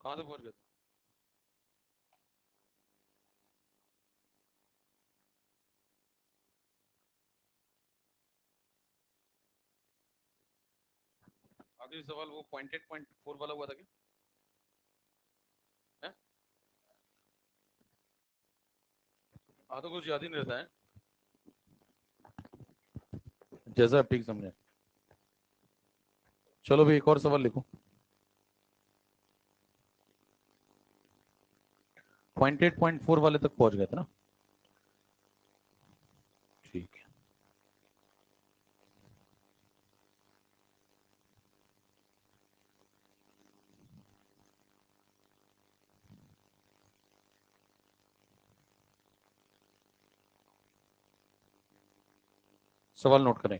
कहाँ तक पहुंच गए? आखिरी सवाल वो 0.8 0.4 वाला हुआ था क्या? है? हाँ तो कुछ याद ही नहीं रहता है, जैसा आप ठीक समझे। चलो भाई एक और सवाल लिखो। 0.8 0.4 वाले तक पहुंच गए थे ना? ठीक है। सवाल नोट करें।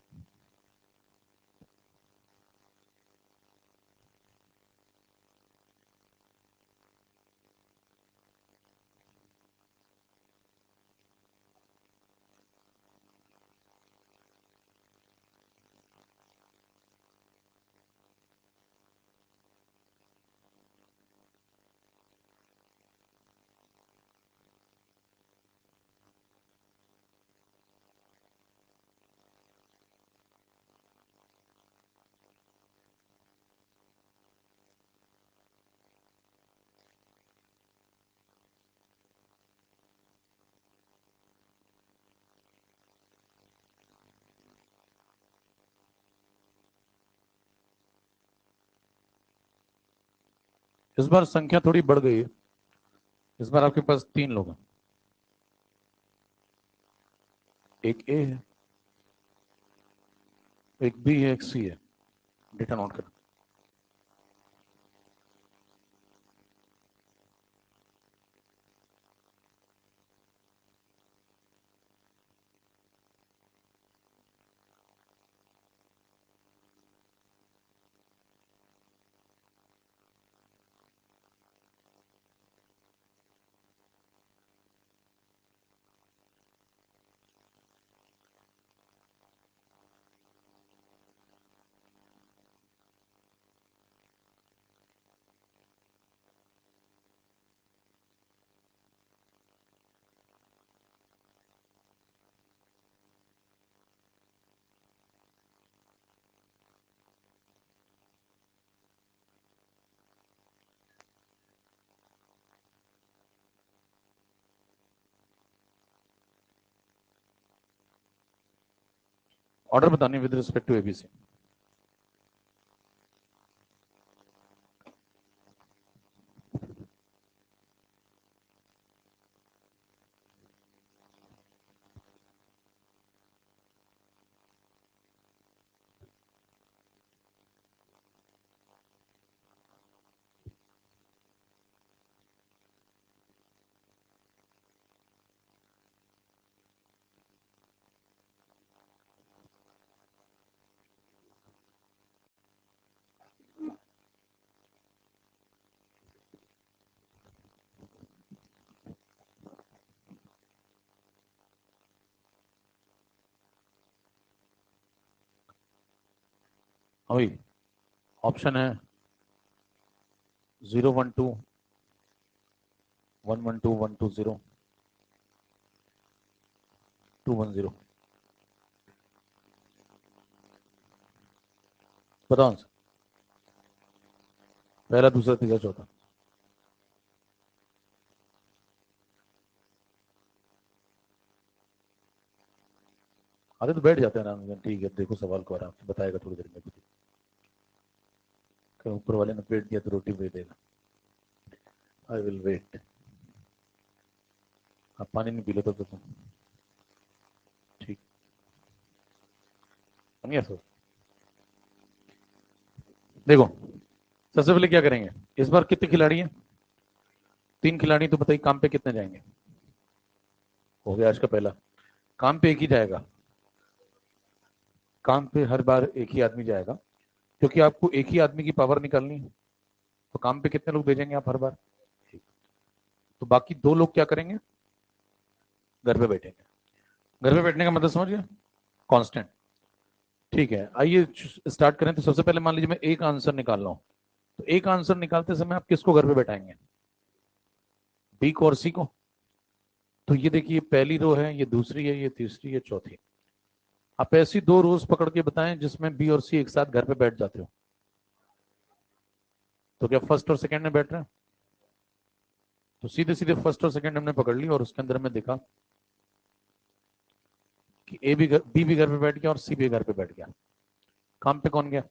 इस बार संख्या थोड़ी बढ़ गई है। इस बार आपके पास 3 लोग हैं। एक ए है, एक बी है, एक सी है। डेटा नोट करें। ऑर्डर बतानी विद रिस्पेक्ट टू एबीसी। वही ऑप्शन है 012 112 120 210। बताओ आंसर। पहला, दूसरा, तीसरा, चौथा। आगे तो बैठ जाते हैं ना। ठीक है, देखो सवाल को आराम से बताएगा थोड़ी देर में खुद ही। ऊपर वाले ने पेट दिया तो रोटी दे देगा। I will wait. आप पानी नहीं पी लेते तो तुम। ठीक, समझिए सर। देखो सबसे पहले क्या करेंगे, इस बार कितने खिलाड़ी हैं? 3 खिलाड़ी। तो बताइए काम पे कितने जाएंगे? हो गया आज का पहला। काम पे एक ही जाएगा। काम पे हर बार एक ही आदमी जाएगा, क्योंकि आपको एक ही आदमी की पावर निकालनी है। तो काम पे कितने लोग भेजेंगे आप हर बार? तो बाकी 2 लोग क्या करेंगे? घर पे बैठेंगे। घर पे बैठने का मतलब समझ गया? कांस्टेंट। ठीक है, आइए स्टार्ट करें। तो सबसे पहले मान लीजिए मैं एक आंसर निकाल रहा हूं, तो एक आंसर निकालते समय आप किसको घर पे बैठाएंगे, बी को और सी को। तो ये देखिए पहली रो है, ये दूसरी है, ये तीसरी, ये चौथी। आप ऐसी दो रोज पकड़ के बताएं जिसमें बी और सी एक साथ घर पे बैठ जाते हो। तो क्या फर्स्ट और सेकंड में बैठ रहे हैं? तो सीधे सीधे फर्स्ट और सेकंड हमने पकड़ ली और उसके अंदर में देखा कि बी भी घर पे बैठ गया और सी भी घर पे बैठ गया। काम पे कौन गया?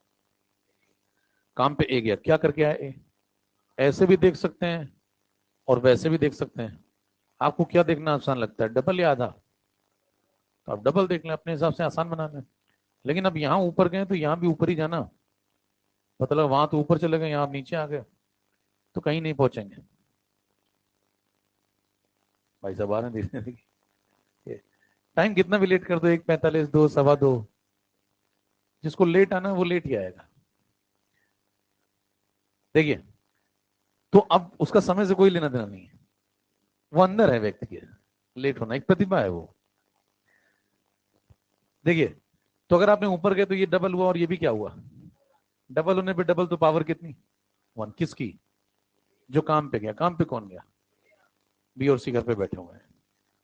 काम पे ए गया। क्या करके आया ए? ऐसे भी देख सकते हैं और वैसे भी देख सकते हैं। आपको क्या देखना आसान लगता है, डबल या आधा? तो आप डबल देख लें, अपने हिसाब से आसान बना लें। लेकिन अब यहाँ ऊपर गए तो यहाँ भी ऊपर ही जाना, मतलब वहां तो ऊपर चले गए, यहाँ आप नीचे आ गए तो कहीं नहीं पहुंचेंगे। भाई साहब आ रहे हैं धीरे। टाइम कितना भी लेट कर दो, 1:45, 2, सवा 2, जिसको लेट आना वो लेट ही आएगा। देखिए, तो अब उसका समय से कोई लेना देना नहीं है, वो अंदर है व्यक्ति के, लेट होना एक प्रतिभा है वो। देखिए, तो अगर आपने ऊपर गए तो ये डबल हुआ और ये भी क्या हुआ, डबल होने पे डबल, तो पावर कितनी, 1। किसकी? जो काम पे गया। काम पे कौन गया? बी और सी घर पे बैठे हुए हैं।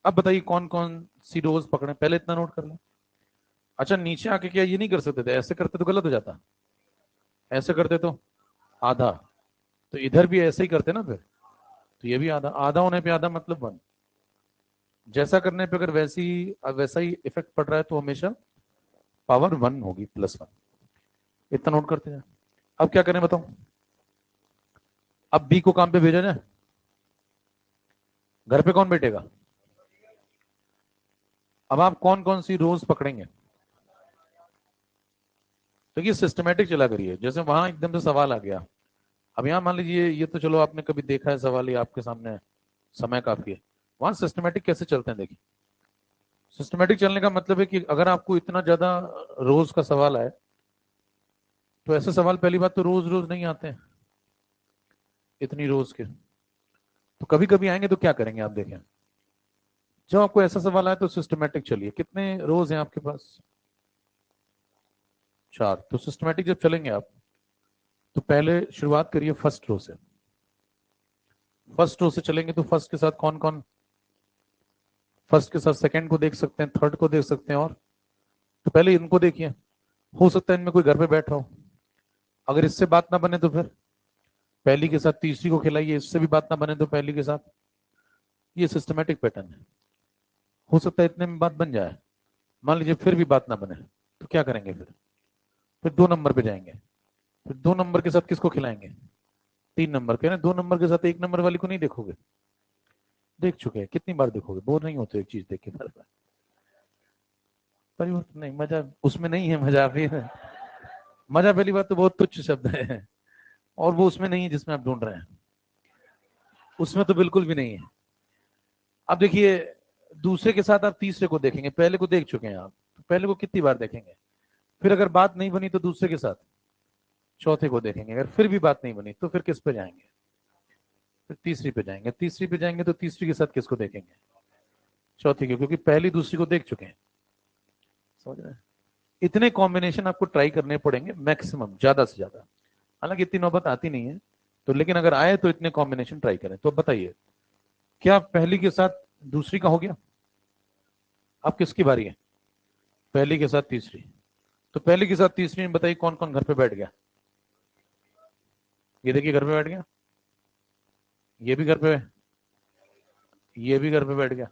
अब बताइए कौन कौन सी रोज पकड़े, पहले इतना नोट कर लो। अच्छा, नीचे आके क्या ये नहीं कर सकते थे? ऐसे करते तो गलत हो जाता, ऐसे करते तो आधा, तो इधर भी ऐसे ही करते ना फिर, तो ये भी आधा। आधा होने पे आधा मतलब 1। जैसा करने पे अगर वैसा ही इफेक्ट पड़ रहा है तो हमेशा पावर 1 होगी, +1। इतना नोट करते हैं। अब क्या करें बताओ? अब बी को काम पे भेजा जाए, घर पे कौन बैठेगा? अब आप कौन कौन सी रोज पकड़ेंगे? तो ये सिस्टमेटिक चला करिए। जैसे वहां एकदम से सवाल आ गया, अब यहाँ मान लीजिए, ये तो चलो आपने कभी देखा है सवाल, ये आपके सामने है, समय काफी है। वहां सिस्टमेटिक कैसे चलते हैं देखिए। सिस्टमेटिक चलने का मतलब है कि अगर आपको इतना ज्यादा रोज का सवाल आए, तो ऐसे सवाल पहली बात तो रोज रोज नहीं आते हैं, इतनी रोज के। तो कभी कभी आएंगे तो क्या करेंगे आप देखें। जब आपको ऐसा सवाल आए तो सिस्टमेटिक चलिए। कितने रोज हैं आपके पास? 4। तो सिस्टमेटिक जब चलेंगे आप, तो पहले शुरुआत करिए फर्स्ट रो से। फर्स्ट रो से चलेंगे तो फर्स्ट के साथ कौन कौन, फर्स्ट के साथ सेकंड को देख सकते हैं, थर्ड को देख सकते हैं, और तो पहले इनको देखिए। हो सकता है इनमें कोई घर पे बैठा हो, अगर इससे बात ना बने तो फिर पहली के साथ तीसरी को खिलाइए, इससे भी बात ना बने तो पहली के साथ। ये सिस्टमेटिक पैटर्न है। हो सकता है इतने में बात बन जाए, मान लीजिए फिर भी बात ना बने, तो क्या करेंगे फिर 2 नंबर पे जाएंगे। फिर 2 नंबर के साथ किसको खिलाएंगे? 3 नंबर के ना। 2 नंबर के साथ 1 नंबर वाली को नहीं देखोगे? देख चुके हैं, कितनी बार देखोगे, बोर नहीं होते एक चीज देख के बार बार? परिवर्तन नहीं, मजा उसमें नहीं है, मजा फिर मजा पहली बात तो बहुत तुच्छ शब्द है, और वो उसमें नहीं है जिसमें आप ढूंढ रहे हैं, उसमें तो बिल्कुल भी नहीं है। अब देखिए, दूसरे के साथ आप तीसरे को देखेंगे, पहले को देख चुके हैं आप, तो पहले को कितनी बार देखेंगे? फिर अगर बात नहीं बनी तो दूसरे के साथ चौथे को देखेंगे, अगर फिर भी बात नहीं बनी तो फिर किस पे जाएंगे? फिर तीसरी पे जाएंगे। तीसरी पे जाएंगे तो तीसरी के साथ किसको देखेंगे? चौथी को, क्योंकि पहली दूसरी को देख चुके हैं। समझ रहे हैं? इतने कॉम्बिनेशन आपको ट्राई करने पड़ेंगे मैक्सिमम, ज्यादा से ज्यादा। हालांकि इतनी नौबत आती नहीं है, तो लेकिन अगर आए तो इतने कॉम्बिनेशन ट्राई करें। तो बताइए, क्या पहली के साथ दूसरी का हो गया? अब किसकी बारी है? पहली के साथ तीसरी। तो पहली के साथ तीसरी में बताइए कौन कौन घर पे बैठ गया? ये देखिए घर पे बैठ गया, ये भी घर पे, ये भी घर पे बैठ गया।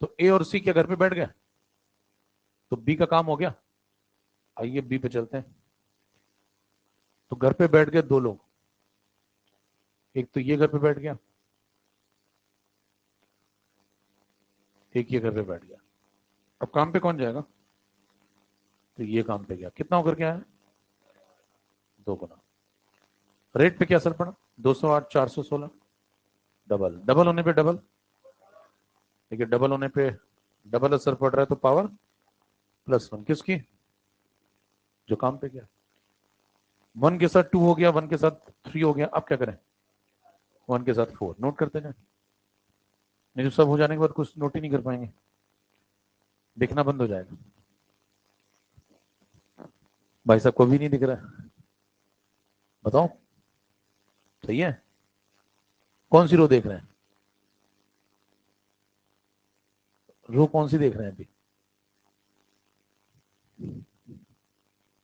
तो ए और सी क्या घर पे बैठ गया? तो बी का काम हो गया। आइए बी पे चलते हैं। तो घर पे बैठ गए 2 लोग, एक तो ये घर पे बैठ गया, एक ये घर पे बैठ गया। अब काम पे कौन जाएगा? तो ये काम पे गया। कितना होकर के आया? 2 गुना। रेट पे क्या असर पड़ा? 208, 416। डबल, डबल होने पे डबल। देखिए डबल होने पे डबल असर पड़ रहा है, तो पावर +1 किसकी? जो काम पे गया। 1 के साथ 2 हो गया, 1 के साथ 3 हो गया। अब क्या करें? 1 के साथ 4 नोट करते जाए, नहीं तो सब हो जाने के बाद कुछ नोट ही नहीं कर पाएंगे, दिखना बंद हो जाएगा। भाई साहब को भी नहीं दिख रहा है, बताओ। सही है। कौन सी रो देख रहे हैं? रो कौन सी देख रहे हैं अभी?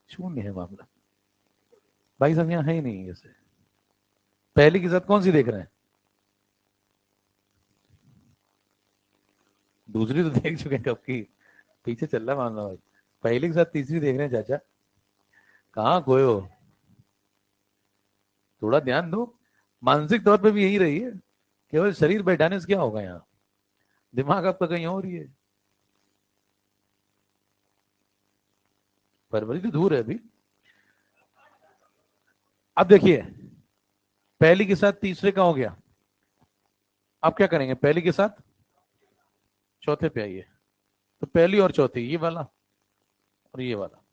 शून्य है मामला। भाई साहब यहाँ है ही नहीं जैसे। पहली के साथ कौन सी देख रहे हैं? दूसरी तो देख चुके हैं कब की। पीछे चल रहा मामला भाई। पहली के साथ तीसरी देख रहे हैं चाचा। कहाँ खोए हो? थोड़ा ध्यान दो। मानसिक तौर पे भी यही रही है। केवल शरीर बैठाने से क्या होगा? यहाँ दिमाग आपका कहीं और ही है। फरवरी तो दूर है अभी। अब देखिए, पहली के साथ तीसरे का हो गया। आप क्या करेंगे? पहली के साथ चौथे पे आइए। तो पहली और चौथी, ये वाला और ये वाला।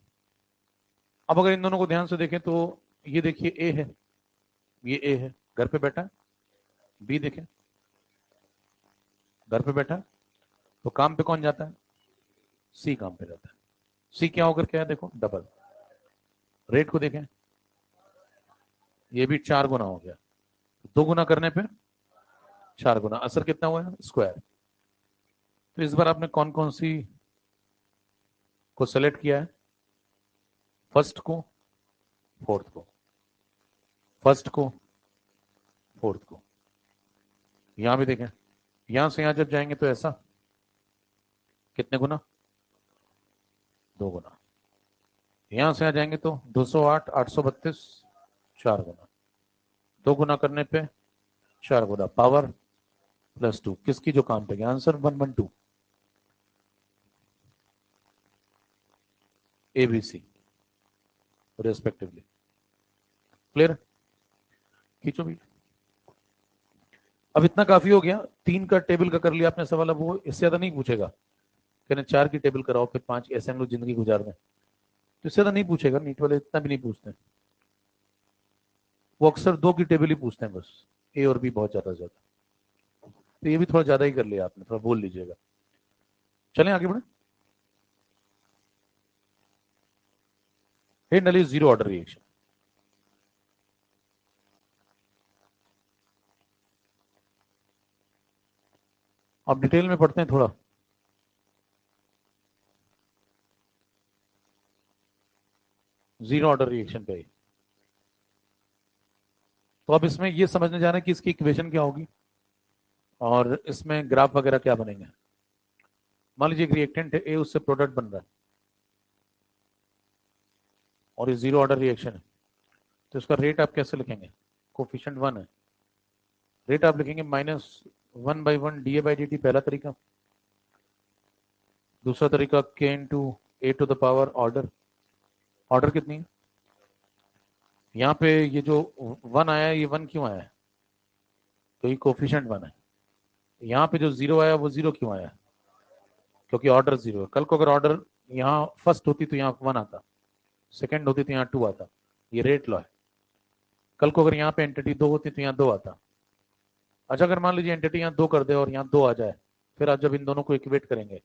अब अगर इन दोनों को ध्यान से देखें तो ये देखिए ए है, ये ए है, घर पे बैठा है। बी देखें, घर पे बैठा है। तो काम पे कौन जाता है? सी काम पे जाता है। सी क्या होकर क्या है? देखो डबल। रेट को देखें, ये भी 4 गुना हो गया। 2 गुना करने पे 4 गुना, असर कितना हुआ है? स्क्वायर। तो इस बार आपने कौन कौन सी को सेलेक्ट किया है? फर्स्ट को, फोर्थ को, फर्स्ट को, फोर्थ को। यहां भी देखें, यहां से यहां जब जाएंगे तो ऐसा कितने गुना? 2 गुना। यहां से यहां जाएंगे तो 208, 832, 4 गुना। 2 गुना करने पे 4 गुना, पावर +2। किसकी? जो काम पे गया। Answer 112, ABC respectively. क्लियर? खींचो भी। अब इतना काफी हो गया। 3 का टेबल का कर लिया आपने सवाल। अब वो इससे ज्यादा नहीं पूछेगा। कहने 4 की टेबल कराओ, फिर 5, ऐसे हम लोग जिंदगी गुजार दें। तो इससे ज्यादा नहीं पूछेगा। नीट वाले इतना भी नहीं पूछते। वो अक्सर 2 की टेबल ही पूछते हैं बस। ए और बी बहुत ज्यादा ज्यादा। तो ये भी थोड़ा ज्यादा ही कर लिया आपने, थोड़ा बोल लीजिएगा। चलें आगे बढ़े। हेड नली जीरो ऑर्डर रिएक्शन। अब डिटेल में पढ़ते हैं थोड़ा। जीरो ऑर्डर रिएक्शन पे। तो अब इसमें ये समझने जा रहे हैं कि इसकी इक्वेशन क्या होगी और इसमें ग्राफ वगैरह क्या बनेंगे। मान लीजिए एक रिएक्टेंट है ए, उससे प्रोडक्ट बन रहा है और ये जीरो ऑर्डर रिएक्शन है। तो इसका रेट आप कैसे लिखेंगे? कोफिशिएंट 1 है। रेट आप लिखेंगे -1/1 dA/dt, पहला तरीका। दूसरा तरीका k into a to the power order. Order कितनी है? यहाँ पे ये जो 1 आया है, ये 1 क्यों आया है? तो ये कोफिशिएंट 1 है। यहाँ पे जो 0 आया वो 0 क्यों आया? क्योंकि ऑर्डर 0 है। कल को अगर ऑर्डर यहाँ फर्स्ट होती तो यहाँ 1 आता, सेकंड होती तो यहाँ 2 आता। ये रेट लॉ है। कल को अगर यहाँ पे एंटिटी 2 होती तो यहाँ 2 आता। अच्छा, अगर मान लीजिए एंटिटी यहाँ 2 कर दे और यहाँ 2 आ जाए, फिर आप जब इन दोनों को इक्वेट करेंगे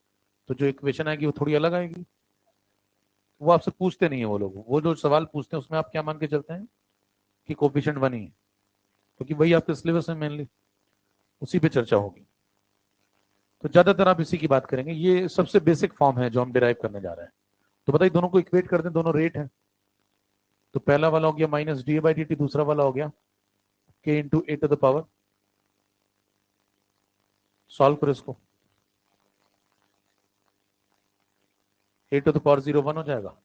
तो जो इक्वेशन आएगी वो थोड़ी अलग आएगी। वो आपसे पूछते नहीं है वो लोग। वो जो सवाल पूछते हैं उसमें आप क्या मान के चलते हैं कि कोफिशिएंट 1 ही है, क्योंकि वही आपके सिलेबस में मेनली उसी पे चर्चा होगी। तो ज्यादातर आप इसी की बात करेंगे। ये सबसे बेसिक फॉर्म है जो हम डिराइव करने जा रहे हैं। तो बताइए, दोनों को इक्वेट कर दें, दोनों रेट है। तो पहला वाला हो गया -dA/dt, दूसरा वाला हो गया k into a to the power. Solve करो इसको। ए टू द पावर 0 1 हो जाएगा।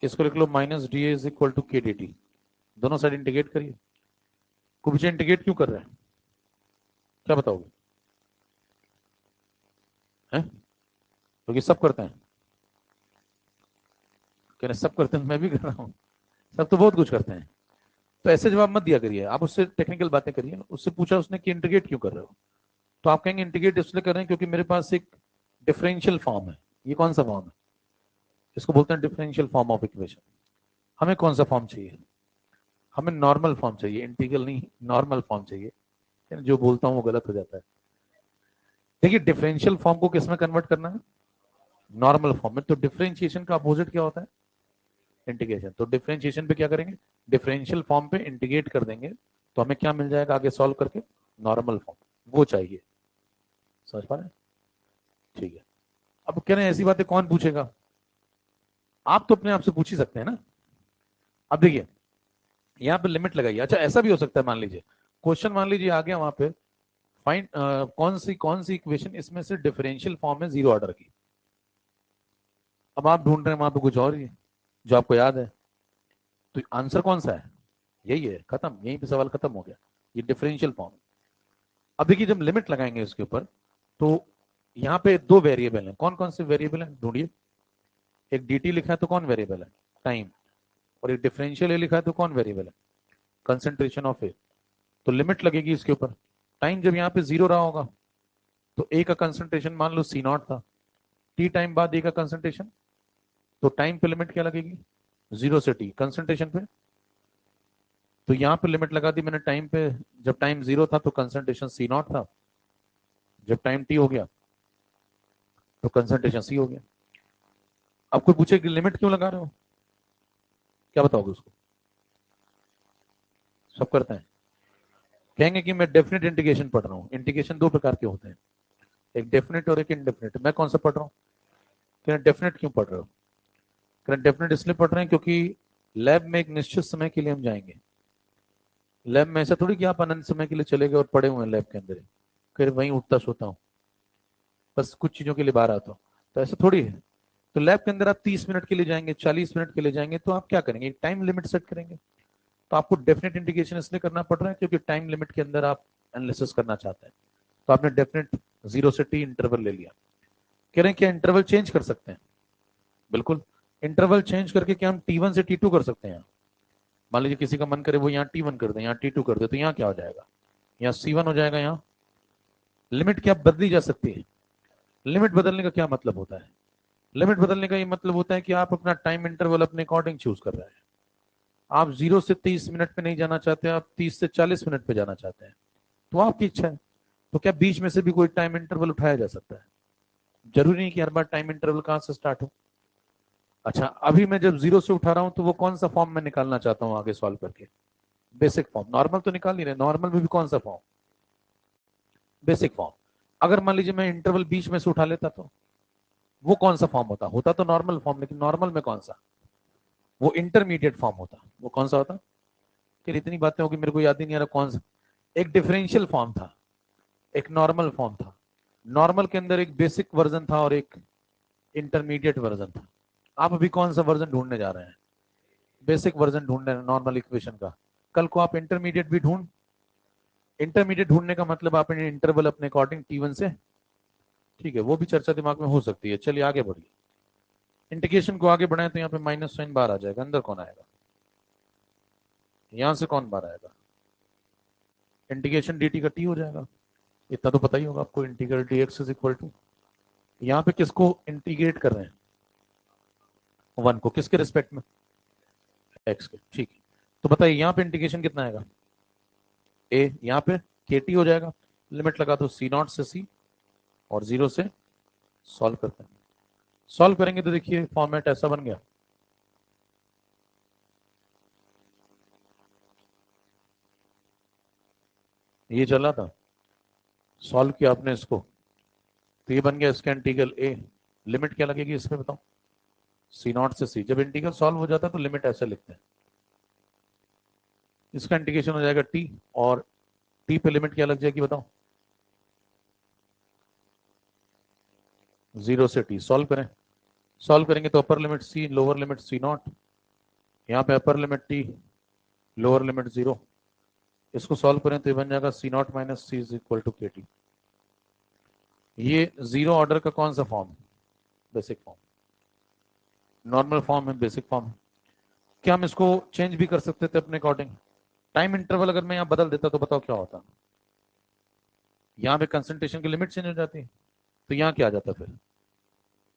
इसको लिख लो -dA = k/dt। दोनों साइड इंटीग्रेट करिए। कुछ इंटीग्रेट क्यों कर रहे हैं? क्या बताओगे? हैं? क्योंकि सब करते हैं। कह रहे सब करते हैं, मैं भी कर रहा हूँ। सब तो बहुत कुछ करते हैं। तो ऐसे जवाब मत दिया करिए। आप उससे टेक्निकल बातें करिए। उससे पूछा उसने कि इंटीग्रेट क्यों कर रहे हो, तो आप कहेंगे इंटीग्रेट इसलिए कर रहे हैं क्योंकि मेरे पास एक डिफरेंशियल फॉर्म है। ये कौन सा फॉर्म है? इसको बोलते हैं डिफरेंशियल फॉर्म ऑफ इक्वेशन। हमें कौन सा फॉर्म चाहिए? हमें नॉर्मल फॉर्म चाहिए, इंटीग्रल नहीं, नॉर्मल फॉर्म चाहिए। जो बोलता हूँ वो गलत हो जाता है। देखिए, डिफरेंशियल फॉर्म को किस में कन्वर्ट करना है? नॉर्मल फॉर्म में। तो डिफरेंशिएशन का अपोजिट क्या होता है? इंटीग्रेशन। तो डिफरेंशिएशन पे क्या करेंगे, डिफरेंशियल फॉर्म पे इंटीग्रेट कर देंगे, तो हमें क्या मिल जाएगा आगे सॉल्व करके, नॉर्मल फॉर्म, वो चाहिए। समझ पा रहे हैं? ठीक है। अब कह रहे हैं ऐसी बातें कौन पूछेगा, आप तो अपने आप से पूछ ही सकते हैं ना। अब देखिए यहाँ पे लिमिट लगाइए। अच्छा ऐसा भी हो सकता है, मान लीजिए क्वेश्चन, मान लीजिए आ गया वहां पे, फाइंड कौन सी इक्वेशन इसमें से डिफरेंशियल फॉर्म है जीरो ऑर्डर की। अब आप ढूंढ रहे हैं वहां पे कुछ और ही है, जो आपको याद है, तो आंसर कौन सा है, यही है, खत्म, यहीं पे सवाल खत्म हो गया, ये डिफरेंशियल फॉर्म। अब देखिए जब लिमिट लगाएंगे इसके ऊपर, तो यहाँ पे दो वेरिएबल हैं, कौन कौन से वेरिएबल हैं ढूंढिए। एक dt लिखा है तो कौन वेरिएबल है, टाइम। और एक डिफरेंशियल ए लिखा है तो कौन वेरिएबल है, कंसंट्रेशन ऑफ ए। तो लिमिट लगेगी इसके ऊपर। टाइम जब यहाँ पे जीरो रहा होगा तो ए का कंसंट्रेशन मान लो सी नॉट था, टी टाइम बाद ए का कंसंट्रेशन, तो टाइम पे लिमिट क्या लगेगी, जीरो से टी कंसंट्रेशन पे। तो यहाँ पे लिमिट लगा दी मैंने टाइम पे, जब टाइम जीरो था तो कंसंट्रेशन सी नॉट था, जब टाइम टी हो गया तो कंसंट्रेशन सी हो गया। अब कोई पूछे कि लिमिट क्यों लगा रहे हो, क्या बताओगे उसको, सब करते हैं, कहेंगे कि मैं डेफिनेट इंटीग्रेशन पढ़ रहा हूँ। इंटीग्रेशन दो प्रकार के होते हैं, एक डेफिनेट और एक इनडेफिनेट। मैं कौन सा पढ़ रहा हूँ, क्या डेफिनेट क्यों पढ़ रहे हो, क्या डेफिनेट इसलिए पढ़ रहे हैं क्योंकि लैब में एक निश्चित समय के लिए हम जाएंगे। लैब में ऐसा थोड़ी कि आप अनंत समय के लिए चले गए और पड़े हुए हैं लैब के अंदर, फिर वहीं उठता सोता हूँ, बस कुछ चीजों के लिए बाहर आता हूँ, तो ऐसा थोड़ी है। तो लैब के अंदर आप 30 मिनट के लिए जाएंगे, 40 मिनट के लिए जाएंगे, तो आप क्या करेंगे, एक टाइम लिमिट सेट करेंगे। तो आपको डेफिनेट इंटीग्रेशन इसलिए करना पड़ रहा है क्योंकि टाइम लिमिट के अंदर आप एनालिसिस करना चाहते हैं। तो आपने डेफिनेट जीरो से टी इंटरवल ले लिया। कह रहे हैं क्या इंटरवल चेंज कर सकते हैं, बिल्कुल। इंटरवल चेंज करके क्या हम T1 से T2 कर सकते हैं। मान लीजिए किसी का मन करे वो यहाँ T1 कर दे, यहाँ T2 कर दे, तो यहाँ क्या हो जाएगा, यहाँ C1 हो जाएगा। यहाँ लिमिट क्या बदली जा सकती है। लिमिट बदलने का क्या मतलब होता है, लिमिट बदलने का ये मतलब होता है कि आप अपना टाइम इंटरवल अपने अकॉर्डिंग चूज कर रहे हैं। आप 0 से 30 मिनट पे नहीं जाना चाहते, आप 30 से 40 मिनट पे जाना चाहते हैं, तो आपकी इच्छा है। तो क्या बीच में से भी कोई टाइम इंटरवल उठाया जा सकता है, जरूरी नहीं कि हर बार टाइम इंटरवल कहां से स्टार्ट हो। अच्छा अभी मैं जब जीरो से उठा रहा हूं तो वो कौन सा फॉर्म मैं निकालना चाहता हूं आगे सॉल्व करके, बेसिक फॉर्म। नॉर्मल तो निकाल नहीं रहे, नॉर्मल में भी कौन सा फॉर्म, बेसिक फॉर्म। अगर मान लीजिए मैं इंटरवल बीच में से उठा लेता तो वो कौन सा फॉर्म होता, होता तो नॉर्मल फॉर्म, लेकिन नॉर्मल में कौन सा, वो इंटरमीडिएट फॉर्म होता। वो कौन सा होता, फिर इतनी बातें होगी मेरे को याद ही नहीं आ रहा कौन सा। एक डिफरेंशियल फॉर्म था, एक नॉर्मल फॉर्म था, नॉर्मल के अंदर एक बेसिक वर्जन था और एक इंटरमीडिएट वर्जन था। आप अभी कौन सा वर्जन ढूंढने जा रहे हैं, बेसिक वर्जन ढूंढ रहे हैं नॉर्मल इक्वेशन का। कल को आप इंटरमीडिएट भी इंटरमीडिएट ढूंढने का मतलब आपने इंटरवल अपने अकॉर्डिंग T1 से, ठीक है, वो भी चर्चा दिमाग में हो सकती है। चलिए आगे बढ़िए, इंटीग्रेशन को आगे बढ़ाएं तो यहाँ पे माइनस साइन बाहर आ जाएगा, अंदर कौन आएगा, यहां से कौन बाहर आएगा, इंटीग्रेशन dt का t हो जाएगा। इतना तो पता ही होगा आपको, integral dx is equal to, यहाँ पे किसको इंटीग्रेट कर रहे हैं, 1 को, किसके रिस्पेक्ट में, x के, ठीक है। तो बताइए यहाँ पे इंटीग्रेशन कितना आएगा, a, यहाँ पे kt हो जाएगा। लिमिट लगा दो c0 से c और 0 से, सॉल्व करते हैं। सॉल्व करेंगे तो देखिए फॉर्मेट ऐसा बन गया, ये चला था, सॉल्व किया आपने इसको, तो ये बन गया इसका इंटीग्रल a। लिमिट क्या लगेगी इसमें बताओ, c0 से c। जब इंटीग्रल सॉल्व हो जाता है तो लिमिट ऐसे लिखते हैं, इसका इंटीग्रेशन हो जाएगा t, और t पे लिमिट क्या लग जाएगी बताओ, 0 से t। सॉल्व करें, सॉल्व करेंगे तो upper limit c, lower limit c0, यहाँ पे upper limit t, lower limit 0। इसको सॉल्व करें तो ये बन जाएगा c0 minus c is equal to kt। ये जीरो ऑर्डर का कौन सा form, basic form, normal form है, बेसिक फॉर्म है। क्या हम इसको चेंज भी कर सकते थे अपने अकॉर्डिंग, टाइम इंटरवल अगर मैं यहाँ बदल देता तो बताओ क्या होता, यहाँ पे कंसंट्रेशन की लिमिट चेंज हो जाती, तो यहाँ क्या आ जाता फिर,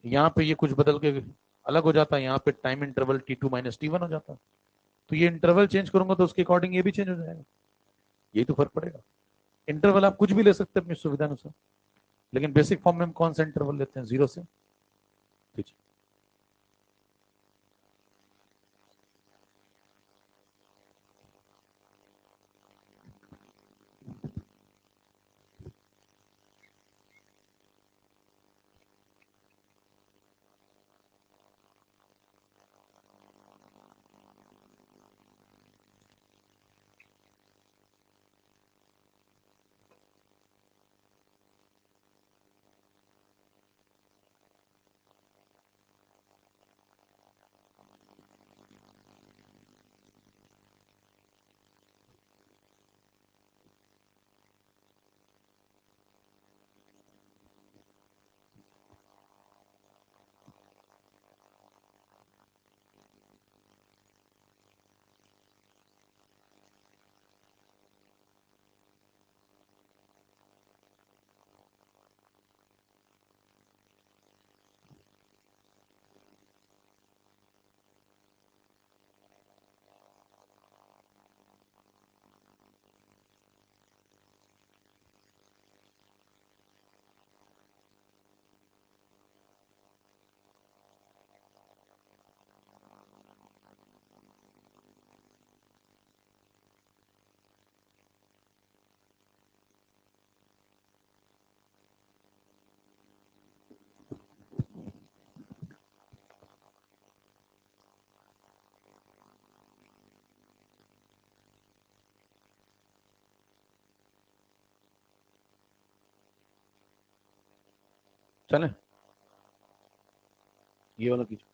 यहाँ पे ये कुछ बदल के अलग हो जाता है, यहाँ पे time interval T2 minus T1 हो जाता। तो ये इंटरवल चेंज करूंगा तो उसके अकॉर्डिंग ये भी चेंज हो जाएगा, यही तो फर्क पड़ेगा। इंटरवल आप कुछ भी ले सकते हैं अपनी सुविधा अनुसार, लेकिन बेसिक फॉर्म में हम कौन सा इंटरवल लेते हैं, 0 से, ठीक है। चलें, ये वाला कीजिए।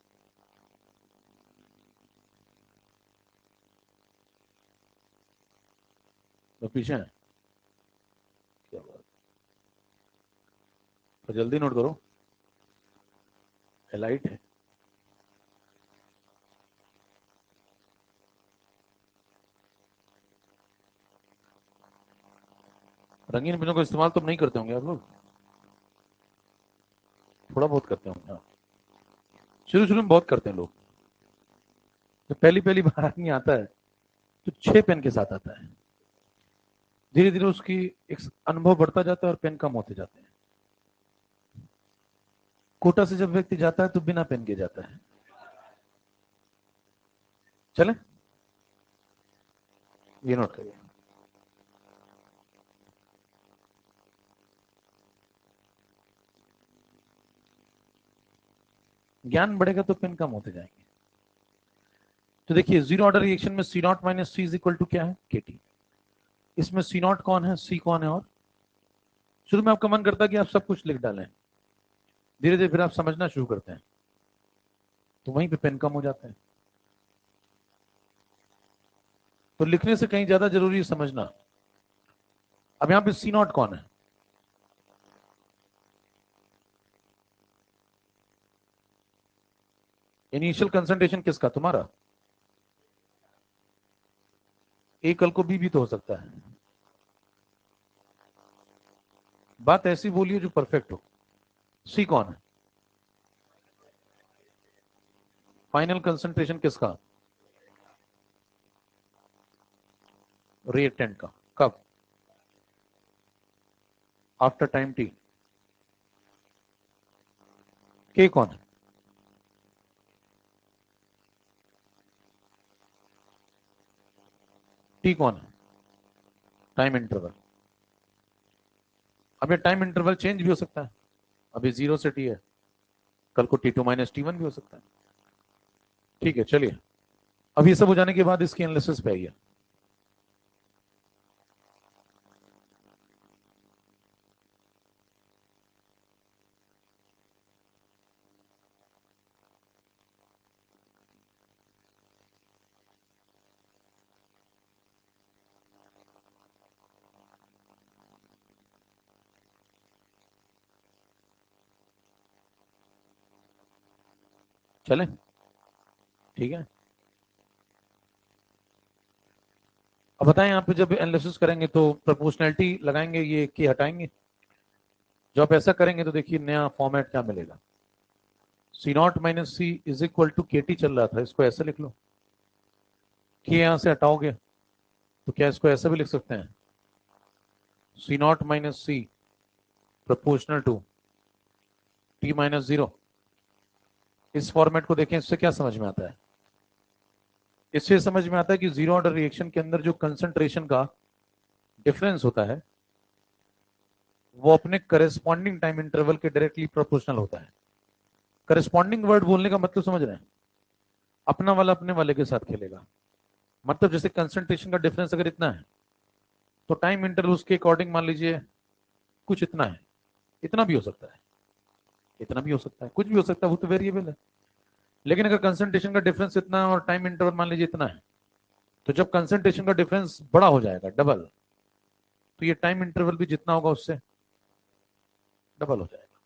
तो पीछे है, क्या बात, तो जल्दी नोट करो, लाइट है। रंगीन पेनों का इस्तेमाल तो नहीं करते होंगे आप लोग, थोड़ा बहुत करते होंगे। हाँ, शुरू शुरू में बहुत करते हैं लोग। जब पहली पहली बार आदमी आता है तो 6 पेन के साथ आता है, धीरे धीरे उसकी एक अनुभव बढ़ता जाता है और पेन कम होते जाते हैं। कोटा से जब व्यक्ति जाता है तो बिना पेन के जाता है। चले, ये नोट करिए। ज्ञान बढ़ेगा तो पेन कम होते जाएंगे। तो देखिए, जीरो ऑर्डर रिएक्शन में C naught minus C is equal to क्या है, केटी। इसमें सी नॉट कौन है, सी कौन है, और शुरू में आपका मन करता है कि आप सब कुछ लिख डालें, धीरे धीरे फिर आप समझना शुरू करते हैं तो वहीं पे पेन कम हो जाता है। तो लिखने से कहीं ज्यादा जरूरी है समझना। अब यहां पे सी नॉट कौन है, इनिशियल कंसंट्रेशन किसका, तुम्हारा। ए कल को बी भी तो हो सकता है। बात ऐसी बोलिए जो परफेक्ट हो। सी कौन है, फाइनल कंसंट्रेशन किसका, रिएक्टेंट का। कब, आफ्टर टाइम टी। के कौन है, टी कौन है, टाइम इंटरवल। अब ये टाइम इंटरवल चेंज भी हो सकता है, अभी 0 से टी है, कल को T2 माइनस T1 भी हो सकता है। ठीक है, चलिए अब ये सब हो जाने के बाद इसकी एनालिसिस पे आइए। चलें, ठीक है। अब बताएं, यहाँ पे जब एनालिसिस करेंगे तो प्रोपोर्शनैलिटी लगाएंगे, ये की हटाएंगे। जब आप ऐसा करेंगे तो देखिए नया फॉर्मेट क्या मिलेगा। C naught minus C is equal to K T चल रहा था, इसको ऐसे लिख लो। के यहां से हटाओगे तो क्या इसको ऐसे भी लिख सकते हैं, C naught minus C proportional to T minus zero. इस फॉर्मेट को देखें, इससे क्या समझ में आता है, इससे समझ में आता है कि जीरो ऑर्डर रिएक्शन के अंदर जो कंसंट्रेशन का डिफरेंस होता है वो अपने करेस्पॉन्डिंग टाइम इंटरवल के डायरेक्टली प्रोपोर्शनल होता है। करेस्पॉन्डिंग वर्ड बोलने का मतलब समझ रहे हैं, अपना वाला अपने वाले के साथ खेलेगा। मतलब जैसे कंसंट्रेशन का डिफरेंस अगर इतना है तो टाइम इंटरवल उसके अकॉर्डिंग मान लीजिए कुछ इतना है, इतना भी हो सकता है, इतना भी हो सकता है, कुछ भी हो सकता है, वो तो वेरिएबल है। लेकिन अगर कंसंट्रेशन का डिफरेंस इतना है और टाइम इंटरवल मान लीजिए इतना है, तो जब कंसंट्रेशन का डिफरेंस बड़ा हो जाएगा, डबल, तो ये टाइम इंटरवल भी जितना होगा उससे डबल हो जाएगा।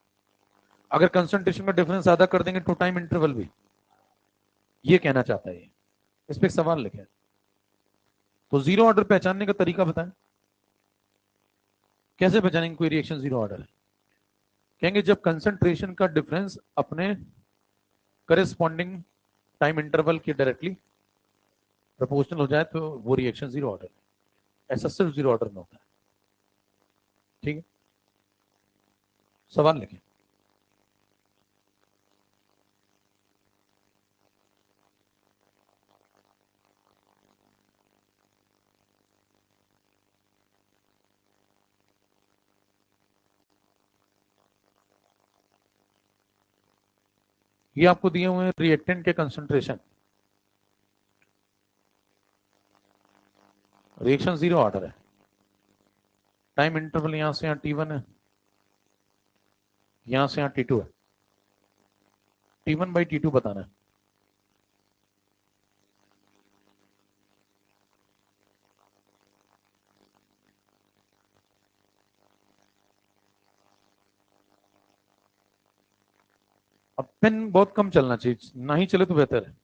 अगर कंसंट्रेशन का डिफरेंस आधा कर देंगे तो टाइम इंटरवल भी, ये कहना चाहता है ये। इस पे एक सवाल लिखे, तो जीरो ऑर्डर पहचानने का तरीका बताएं, कैसे पहचानेंगे कोई रिएक्शन जीरो ऑर्डर है। कहेंगे जब कंसंट्रेशन का डिफरेंस अपने करेस्पॉन्डिंग टाइम इंटरवल के डायरेक्टली प्रोपोर्शनल हो जाए तो वो रिएक्शन जीरो ऑर्डर है। ऐसा सिर्फ जीरो ऑर्डर में होता है। ठीक है, सवाल लिखें। ये आपको दिए हुए हैं रिएक्टेंट के कंसंट्रेशन, रिएक्शन जीरो ऑर्डर है, टाइम इंटरवल यहां से यहां T1 है, यहां से यहां T2 है, T1 बाई T2 बताना है। अब पेन बहुत कम चलना चाहिए, ना ही चले तो बेहतर है।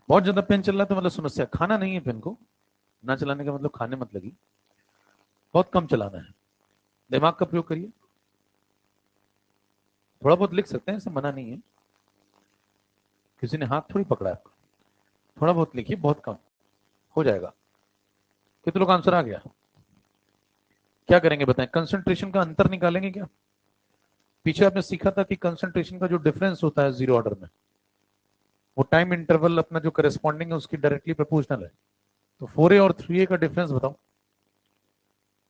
बहुत ज्यादा पेन चल रहा है तो मतलब समस्या, खाना नहीं है पेन को, ना चलाने का मतलब खाने मत लगी, बहुत कम चलाना है, दिमाग का प्रयोग करिए। थोड़ा बहुत लिख सकते हैं, ऐसे मना नहीं है, किसी ने हाथ थोड़ी पकड़ा है, थोड़ा बहुत लिखिए, बहुत कम हो जाएगा। कितने लोग आंसर आ गया? क्या करेंगे बताएं, कंसंट्रेशन का अंतर निकालेंगे क्या? पीछे आपने सीखा था कि कंसंट्रेशन का जो डिफरेंस होता है जीरो ऑर्डर में, वो टाइम इंटरवल अपना जो करेस्पॉन्डिंग है उसकी डायरेक्टली प्रोपोर्शनल है। तो 4A और 3A का डिफरेंस बताओ,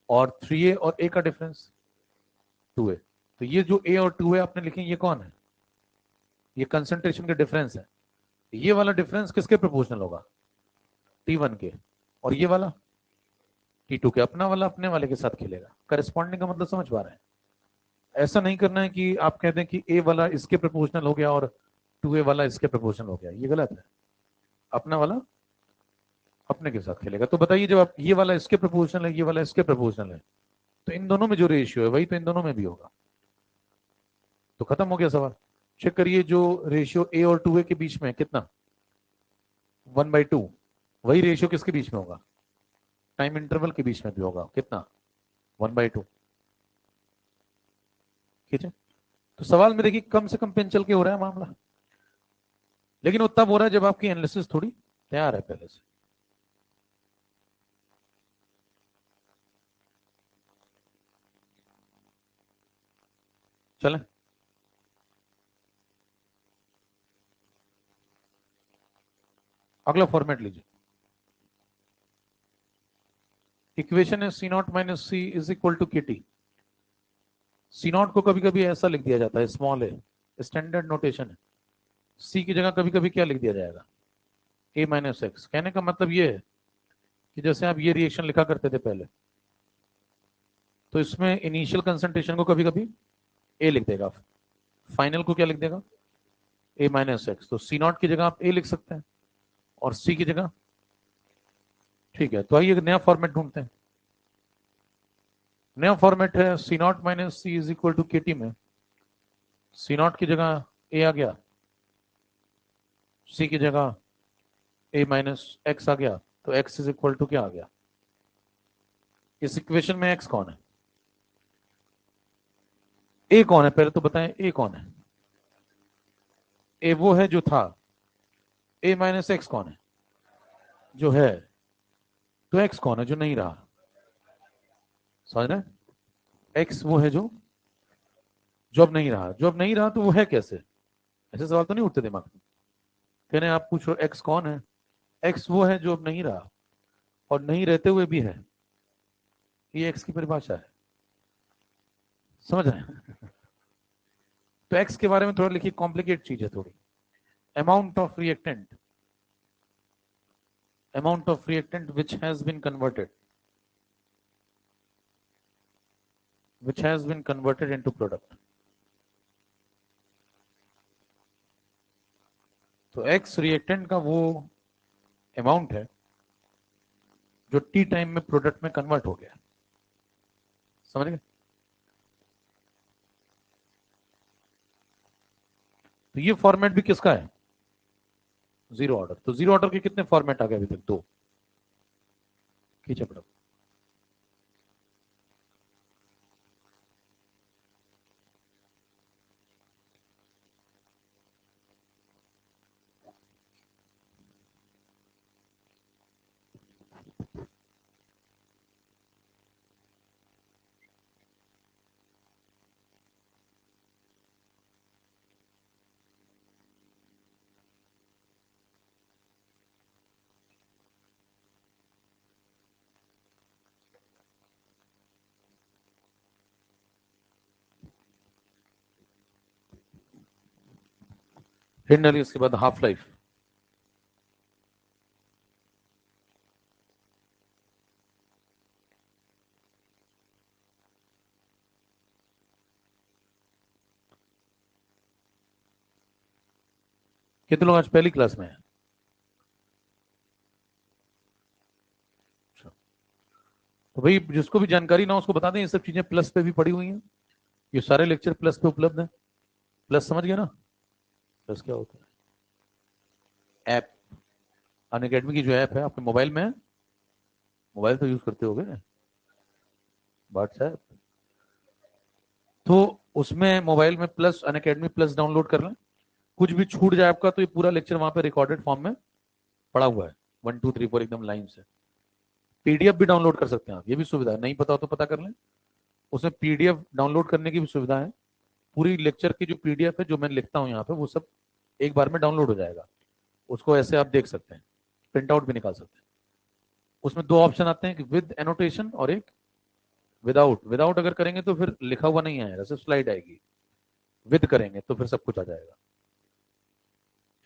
और 3A और A का डिफरेंस 2A। तो ये जो A और 2A आपने लिखे ये कौन है? ये कंसंट्रेशन के डिफरेंस है। ये वाला डिफरेंस किसके प्रोपोर्शनल होगा? T1 के। और ये वाला T2 के। अपना वाला अपने वाले के साथ खेलेगा। करेस्पॉन्डिंग का मतलब समझ पा रहे हैं? ऐसा नहीं करना है कि आप कहते हैं कि A वाला इसके प्रोपोर्शनल हो गया और 2A वाला इसके प्रोपोर्शनल हो गया, ये गलत है। अपना वाला अपने के साथ खेलेगा। तो बताइए, जब आप ये वाला इसके प्रोपोर्शनल है, ये वाला इसके प्रोपोर्शनल है, तो इन दोनों में जो रेशियो है वही तो इन दोनों में भी होगा। तो खत्म हो गया सवाल। चेक करिए, जो रेशियो A और 2A के बीच में है कितना, 1/2, वही रेशियो किसके बीच में होगा? टाइम इंटरवल के बीच में भी होगा, कितना, 1/2। ठीक है, तो सवाल में देखिए कम से कम पेन चल के हो रहा है मामला, लेकिन वो तब हो रहा है जब आपकी एनालिसिस थोड़ी तैयार है पहले से। चलें, अगला फॉर्मेट लीजिए। इक्वेशन है C naught minus C is equal to K T. C naught को कभी कभी ऐसा लिख दिया जाता है, स्मॉल है, स्टैंडर्ड नोटेशन है। सी की जगह कभी कभी क्या लिख दिया जाएगा, A माइनस एक्स। कहने का मतलब ये है कि जैसे आप ये रिएक्शन लिखा करते थे पहले, तो इसमें इनिशियल कंसंट्रेशन को कभी कभी A लिख देगा, फाइनल को क्या लिख देगा, A माइनस एक्स। तो सी नॉट की जगह आप A लिख सकते हैं और C की जगह, ठीक है। तो आइए एक नया फॉर्मेट ढूंढते हैं। नया फॉर्मेट है C naught minus C is equal to K T में सी नॉट की जगह A आ गया, C की जगह A माइनस एक्स आ गया, तो x इज इक्वल टू क्या आ गया? इस इक्वेशन में x कौन है, A कौन है, पहले तो बताएं A कौन है। A वो है जो था, A माइनस एक्स कौन है, जो है। तो x कौन है जो नहीं रहा, समझ रहे? x वो है जो अब नहीं रहा, जो अब नहीं रहा तो वो है कैसे? ऐसे सवाल तो नहीं उठते दिमाग में। कहने आप पूछ रहे x कौन है, x वो है जो अब नहीं रहा और नहीं रहते हुए भी है, ये x की परिभाषा है, समझ रहे हैं? तो x के बारे में थोड़ा लिखिए, कॉम्प्लिकेट चीज है थोड़ी। Amount of reactant, amount of reactant which has been converted into product। तो x रिएक्टेंट का वो अमाउंट है जो टी टाइम में प्रोडक्ट में कन्वर्ट हो गया, समझ गए? तो ये फॉर्मेट भी किसका है, जीरो ऑर्डर। तो जीरो ऑर्डर के कितने फॉर्मेट आ गए अभी तक, दो। खींचे पड़ा। हिट डालिए, उसके बाद हाफ लाइफ। कितने लोग आज पहली क्लास में हैं? तो भाई जिसको भी जानकारी ना हो उसको बता दें, ये सब चीजें प्लस पे भी पड़ी हुई हैं, ये सारे लेक्चर प्लस पे उपलब्ध हैं। प्लस समझ गया ना? प्लस क्या होता है? ऐप। अनअकैडमी की जो ऐप है आपके मोबाइल में है, मोबाइल तो यूज करते होगे व्हाट्सएप, तो उसमें मोबाइल में प्लस अनअकैडमी प्लस डाउनलोड कर लें। कुछ भी छूट जाए आपका तो ये पूरा लेक्चर वहां पे रिकॉर्डेड फॉर्म में पड़ा हुआ है, 1 2 3 4 एकदम लाइन से। पीडीएफ भी डाउनलोड कर सकते हैं आप, ये भी सुविधा है, नहीं पता हो तो पता कर लें। उसमें पीडीएफ डाउनलोड करने की भी सुविधा है। पूरी लेक्चर की जो पीडीएफ है जो मैं लिखता हूँ यहाँ पे, वो सब एक बार में डाउनलोड हो जाएगा। उसको ऐसे आप देख सकते हैं, प्रिंट आउट भी निकाल सकते हैं। उसमें दो ऑप्शन आते हैं, कि विद एनोटेशन और एक विदाउट। विदाउट अगर करेंगे तो फिर लिखा हुआ नहीं आएगा, सिर्फ स्लाइड आएगी। विद करेंगे तो फिर सब कुछ आ जाएगा।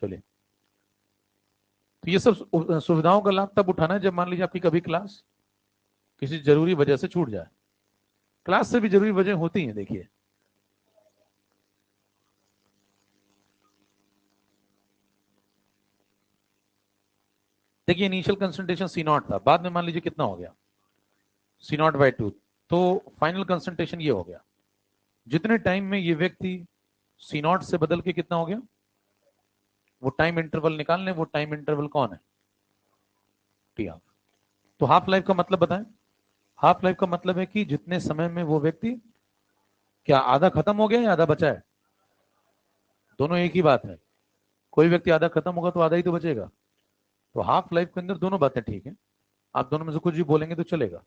चलिए, तो ये सब सुविधाओं का लाभ तब उठाना है जब मान लीजिए आपकी कभी क्लास किसी जरूरी वजह से छूट जाए। क्लास से भी जरूरी वजह होती है, देखिए। देखिए इनिशियल कंसंट्रेशन सी नॉट था, बाद में मान लीजिए कितना हो गया, C0/2। तो फाइनल कंसंट्रेशन ये हो गया। जितने टाइम में ये व्यक्ति C0 से बदल के कितना हो गया, वो टाइम इंटरवल निकाल लें। वो टाइम इंटरवल कौन है? T half. तो हाफ लाइफ का मतलब बताएं। हाफ लाइफ का मतलब है कि जितने समय में वो व्यक्ति, क्या आधा खत्म हो गया या आधा बचा है? दोनों एक ही बात है। कोई व्यक्ति आधा खत्म होगा तो आधा ही तो बचेगा। तो हाफ लाइफ के अंदर दोनों बातें ठीक है। आप दोनों में से कुछ भी बोलेंगे तो चलेगा,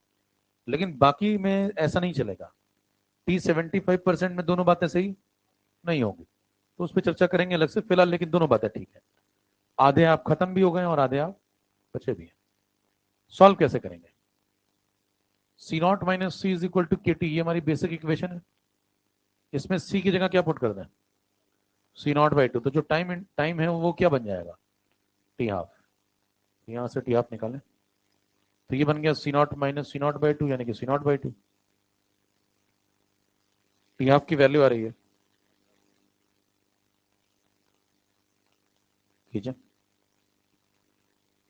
लेकिन बाकी में ऐसा नहीं चलेगा। T75% में दोनों बातें सही नहीं होंगी, तो उस पर चर्चा करेंगे अलग से फिलहाल, लेकिन दोनों बातें ठीक है। आधे आप खत्म भी हो गए और आधे आप बचे भी हैं। सॉल्व कैसे करेंगे? C0 - C = KT, ये हमारी बेसिक इक्वेशन है। इसमें C की जगह क्या पुट कर दें? C0/2। तो जो टाइम है वो क्या बन जाएगा? T half. यहां से टी हाफ निकालें तो ये बन गया C0 - C0/2, यानी कि C0/2। टी हाफ की वैल्यू आ रही है, ठीक है।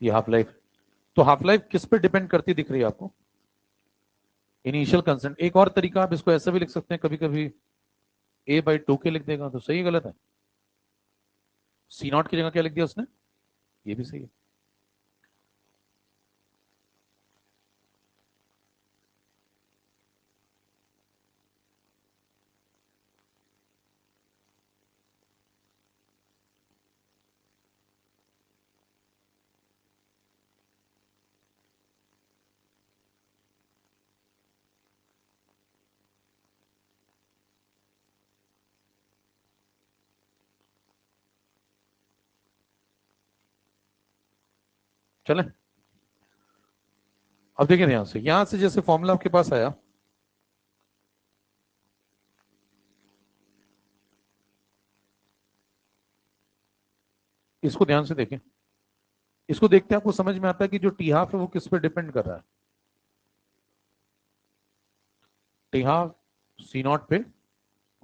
ये हाफ लाइफ। तो हाफ लाइफ किस पे डिपेंड करती दिख रही है आपको? Initial consent. एक और तरीका, आप इसको ऐसा भी लिख सकते हैं, कभी कभी A/2 के लिख देगा तो सही है गलत है? C0 की जगह क्या लिख दिया उसने? ये भी सही है। चले, अब देखिए यहां से जैसे फॉर्मूला आपके पास आया, इसको ध्यान से देखें। इसको देखते हैं आपको समझ में आता है कि जो टी हाफ है वो किस पे डिपेंड कर रहा है। टी हाफ C0 पे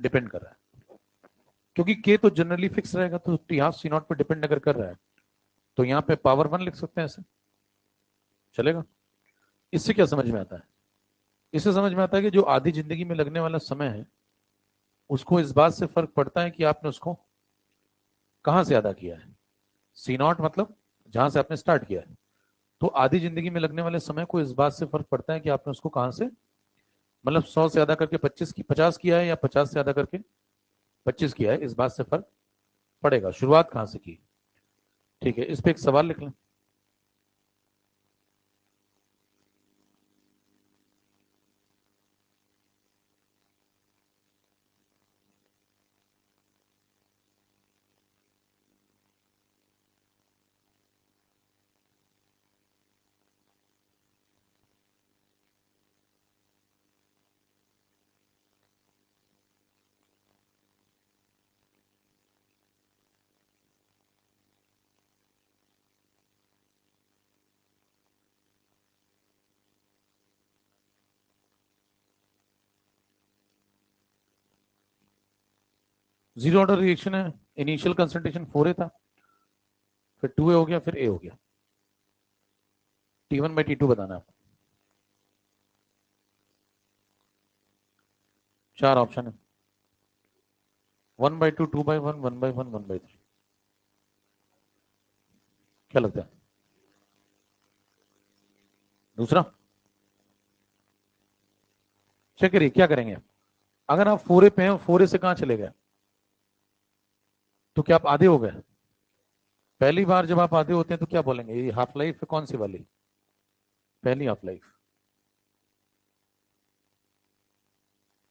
डिपेंड कर रहा है, क्योंकि के तो जनरली फिक्स रहेगा, तो टी हाफ C0 पे डिपेंड अगर कर रहा है तो यहाँ पे पावर 1 लिख सकते हैं ऐसे, चलेगा? इससे क्या समझ में आता है? इससे समझ में आता है कि जो आधी जिंदगी में लगने वाला समय है, उसको इस बात से फर्क पड़ता है कि आपने उसको कहां से अदा किया है। C0 मतलब जहां से आपने स्टार्ट किया है। तो आधी जिंदगी में लगने वाले समय को इस बात से फर्क पड़ता है कि आपने उसको कहां से, मतलब 100 से अदा करके 50 किया है या 50 से अदा करके 25 किया है, इस बात से फर्क पड़ेगा शुरुआत कहां से की। ठीक है, इस पे एक सवाल लिख लें। 0 ऑर्डर रिएक्शन है, इनिशियल कंसंट्रेशन 4A था, फिर 2a हो गया, फिर a हो गया। T1 बाई T2 बताना है। 4 ऑप्शन है, 1/2, 2/1, 1/1, 1/3। क्या लगता है? दूसरा चेक करिए क्या करेंगे। अगर आप 4a पे हैं, 4a से कहां चले गए, तो क्या आप आधे हो गए? पहली बार जब आप आधे होते हैं तो क्या बोलेंगे, ये हाफ लाइफ है कौन सी वाली? पहली हाफ लाइफ।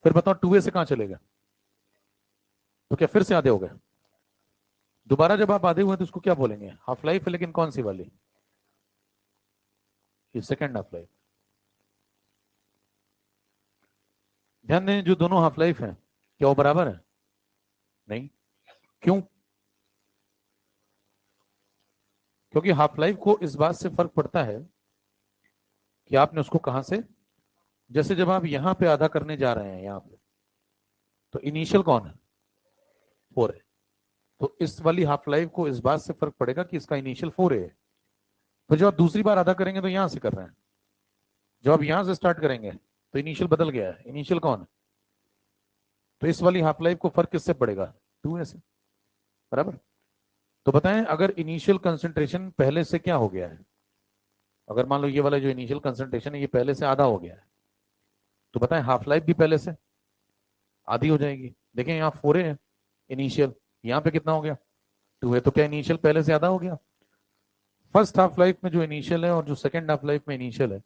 फिर बताओ 2a से कहां चले गए, तो क्या फिर से आधे हो गए? दोबारा जब आप आधे हुए तो उसको क्या बोलेंगे, हाफ लाइफ है लेकिन कौन सी वाली? ये सेकेंड हाफ लाइफ। ध्यान दें जो दोनों हाफ लाइफ है क्या वो बराबर है? नहीं। क्यों? क्योंकि हाफ लाइफ को इस बात से फर्क पड़ता है कि आपने उसको कहां से, जैसे जब आप यहां पे आधा करने जा रहे हैं यहां पे, तो इनिशियल कौन है? 4 है। तो इस वाली हाफ लाइफ को इस बात से फर्क पड़ेगा कि इसका इनिशियल 4 है। तो जब आप दूसरी बार आधा करेंगे तो यहां से कर रहे हैं, जब आप यहां से स्टार्ट करेंगे तो इनिशियल बदल गया है। इनिशियल कौन है? तो इस वाली हाफ लाइफ को फर्क किससे पड़ेगा? 2 से। बराबर। तो बताएं अगर इनिशियल कंसंट्रेशन पहले से क्या हो गया है, अगर मान लो ये वाला जो इनिशियल कंसंट्रेशन है ये पहले से आधा हो गया है, तो बताएं हाफ लाइफ भी पहले से आधी हो जाएगी। देखें यहाँ 4 है इनिशियल, यहाँ पे कितना हो गया? 2 है। तो क्या इनिशियल पहले से आधा हो गया? फर्स्ट हाफ लाइफ में जो इनिशियल है और जो सेकंड हाफ लाइफ में इनिशियल है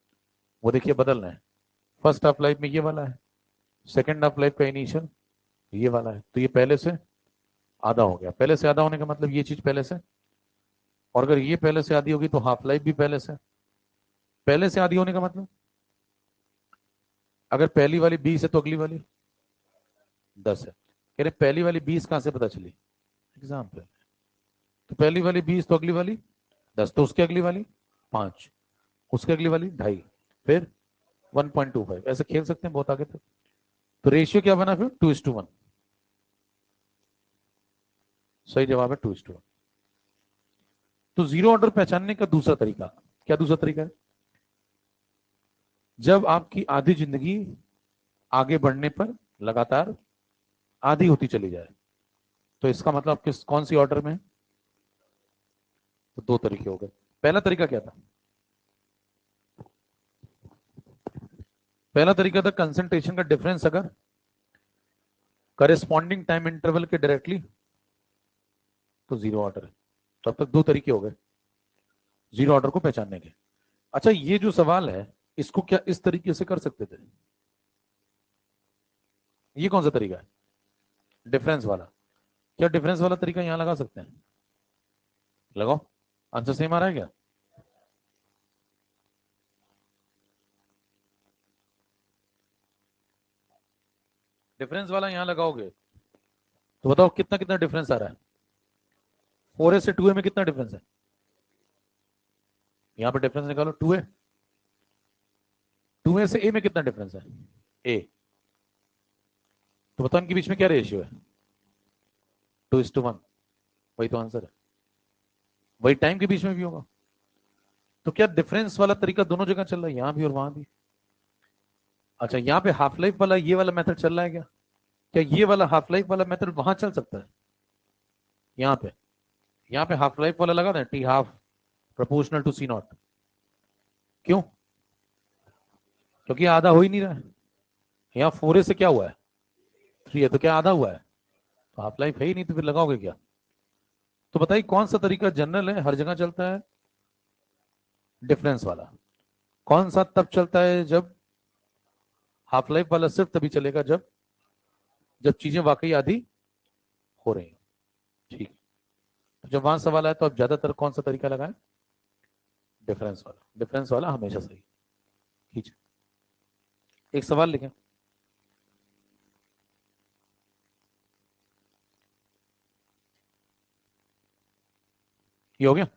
वो देखिए बदल रहे हैं। फर्स्ट हाफ लाइफ में ये वाला है, सेकंड हाफ लाइफ का इनिशियल ये वाला है, तो ये पहले से आधा हो गया। पहले से आधा होने का मतलब ये चीज पहले से, और अगर ये पहले से आधी होगी तो हाफ लाइफ भी पहले से। पहले से आधी होने का मतलब अगर पहली वाली 20 है तो अगली वाली 10 है। कह रहे पहली वाली 20 कहां से पता चली? एग्जाम्पल। तो पहली वाली 20 तो अगली वाली 10, तो उसके अगली वाली 5, उसके अगली वाली 2.5, फिर 1.25। ऐसे खेल सकते हैं बहुत आगे तक। तो रेशियो क्या बना फिर? 2:1। सही जवाब है 2:1। तो जीरो ऑर्डर पहचानने का दूसरा तरीका, क्या दूसरा तरीका है? जब आपकी आधी जिंदगी आगे बढ़ने पर लगातार आधी होती चली जाए, तो इसका मतलब किस कौन सी ऑर्डर में है? तो दो तरीके हो गए। पहला तरीका क्या था? पहला तरीका था कंसंट्रेशन का डिफरेंस अगर करेस्पॉन्डिंग टाइम इंटरवल के डायरेक्टली, तो जीरो ऑर्डर है। तो अब तक दो तरीके हो गए जीरो ऑर्डर को पहचानने के। अच्छा ये जो सवाल है इसको क्या इस तरीके से कर सकते थे? ये कौन सा तरीका है? डिफरेंस वाला। क्या डिफरेंस वाला तरीका यहां लगा सकते हैं? लगाओ। आंसर सेम आ रहा है क्या? डिफरेंस वाला यहां लगाओगे तो बताओ कितना कितना डिफरेंस आ रहा है? 4a से 2a में कितना डिफरेंस है? यहां पर डिफरेंस निकालो 2a। 2a से a में कितना डिफरेंस है? a। तो बताओ इनके बीच में क्या रेशियो है? 2:1। वही तो आंसर है। वही टाइम के बीच में भी होगा। तो क्या डिफरेंस वाला तरीका दोनों जगह चल रहा है, यहां भी और वहां भी? अच्छा यहाँ पे हाफ लाइफ वाला ये वाला मेथड चल रहा है क्या? क्या ये वाला हाफ लाइफ वाला मेथड वहां चल सकता है? यहाँ पे, यहाँ पे हाफ लाइफ वाला लगा दें, T half proportional to C naught. क्यों? क्योंकि आधा हो ही नहीं रहा है। यहाँ 4a से क्या हुआ है? 3 है, तो क्या आधा हुआ है? तो हाफ लाइफ है ही नहीं, तो फिर लगाओगे क्या? तो बताइए कौन सा तरीका जनरल है, हर जगह चलता है? डिफरेंस वाला। कौन सा तब चलता है जब, हाफ लाइफ वाला सिर्फ तभी चलेगा जब जब चीजें वाकई आधी हो रही हैं। ठीक है। तो जब वहां सवाल आया तो आप ज्यादातर कौन सा तरीका लगाएं? डिफरेंस वाला। डिफरेंस वाला हमेशा सही। खींच। एक सवाल लिखें। ये हो गया।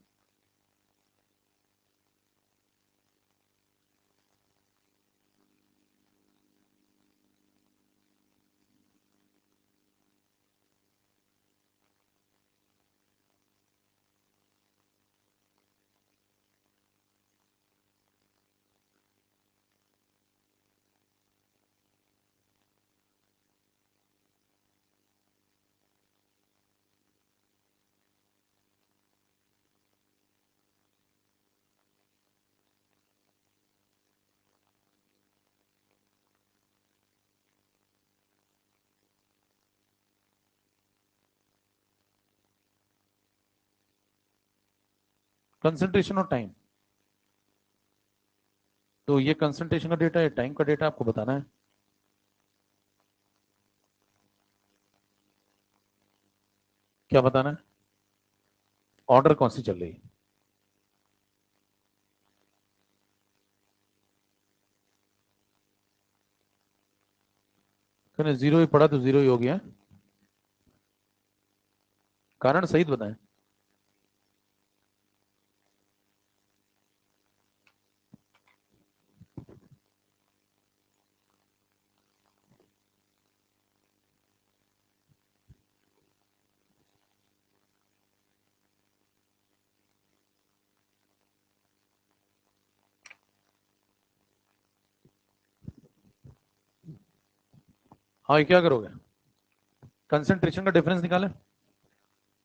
कंसंट्रेशन और टाइम। तो ये कंसंट्रेशन का डेटा है, टाइम का डेटा आपको बताना है। क्या बताना है? ऑर्डर कौन सी चल रही है? कहने जीरो ही पड़ा तो जीरो ही हो गया। कारण सहित बताएं। हाँ, ये क्या करोगे? कंसंट्रेशन का डिफरेंस निकालें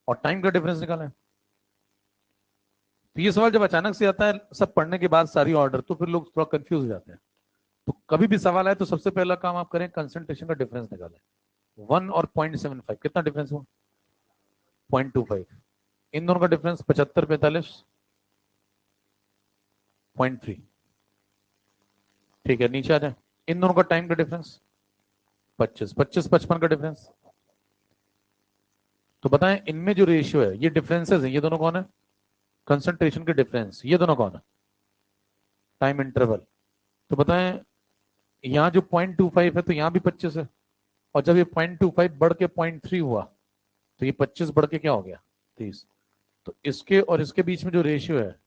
और टाइम का डिफरेंस निकालें। तो ये सवाल जब अचानक से आता है सब पढ़ने के बाद सारी ऑर्डर, तो फिर लोग थोड़ा कंफ्यूज हो जाते हैं। तो कभी भी सवाल आए तो सबसे पहला काम आप करें, कंसंट्रेशन का डिफरेंस निकालें। 1 और 0.75 कितना डिफरेंस हुआ? 0.25। इन दोनों का डिफरेंस 75 45 0.3। ठीक है, नीचे आ जाए। इन दोनों का टाइम का डिफरेंस 25 25 55 का डिफरेंस। तो बताएं इनमें जो रेशियो है, ये डिफरेंसेस है, ये दोनों कौन है? कंसंट्रेशन के डिफरेंस। ये दोनों कौन है? Time interval. तो बताएं यहां जो 0.25 है तो यहां भी 25 है, और जब ये 0.25 बढ़ के 0.3 हुआ तो ये 25 बढ़ के क्या हो गया? 30। तो इसके और इसके बीच में जो रेशियो है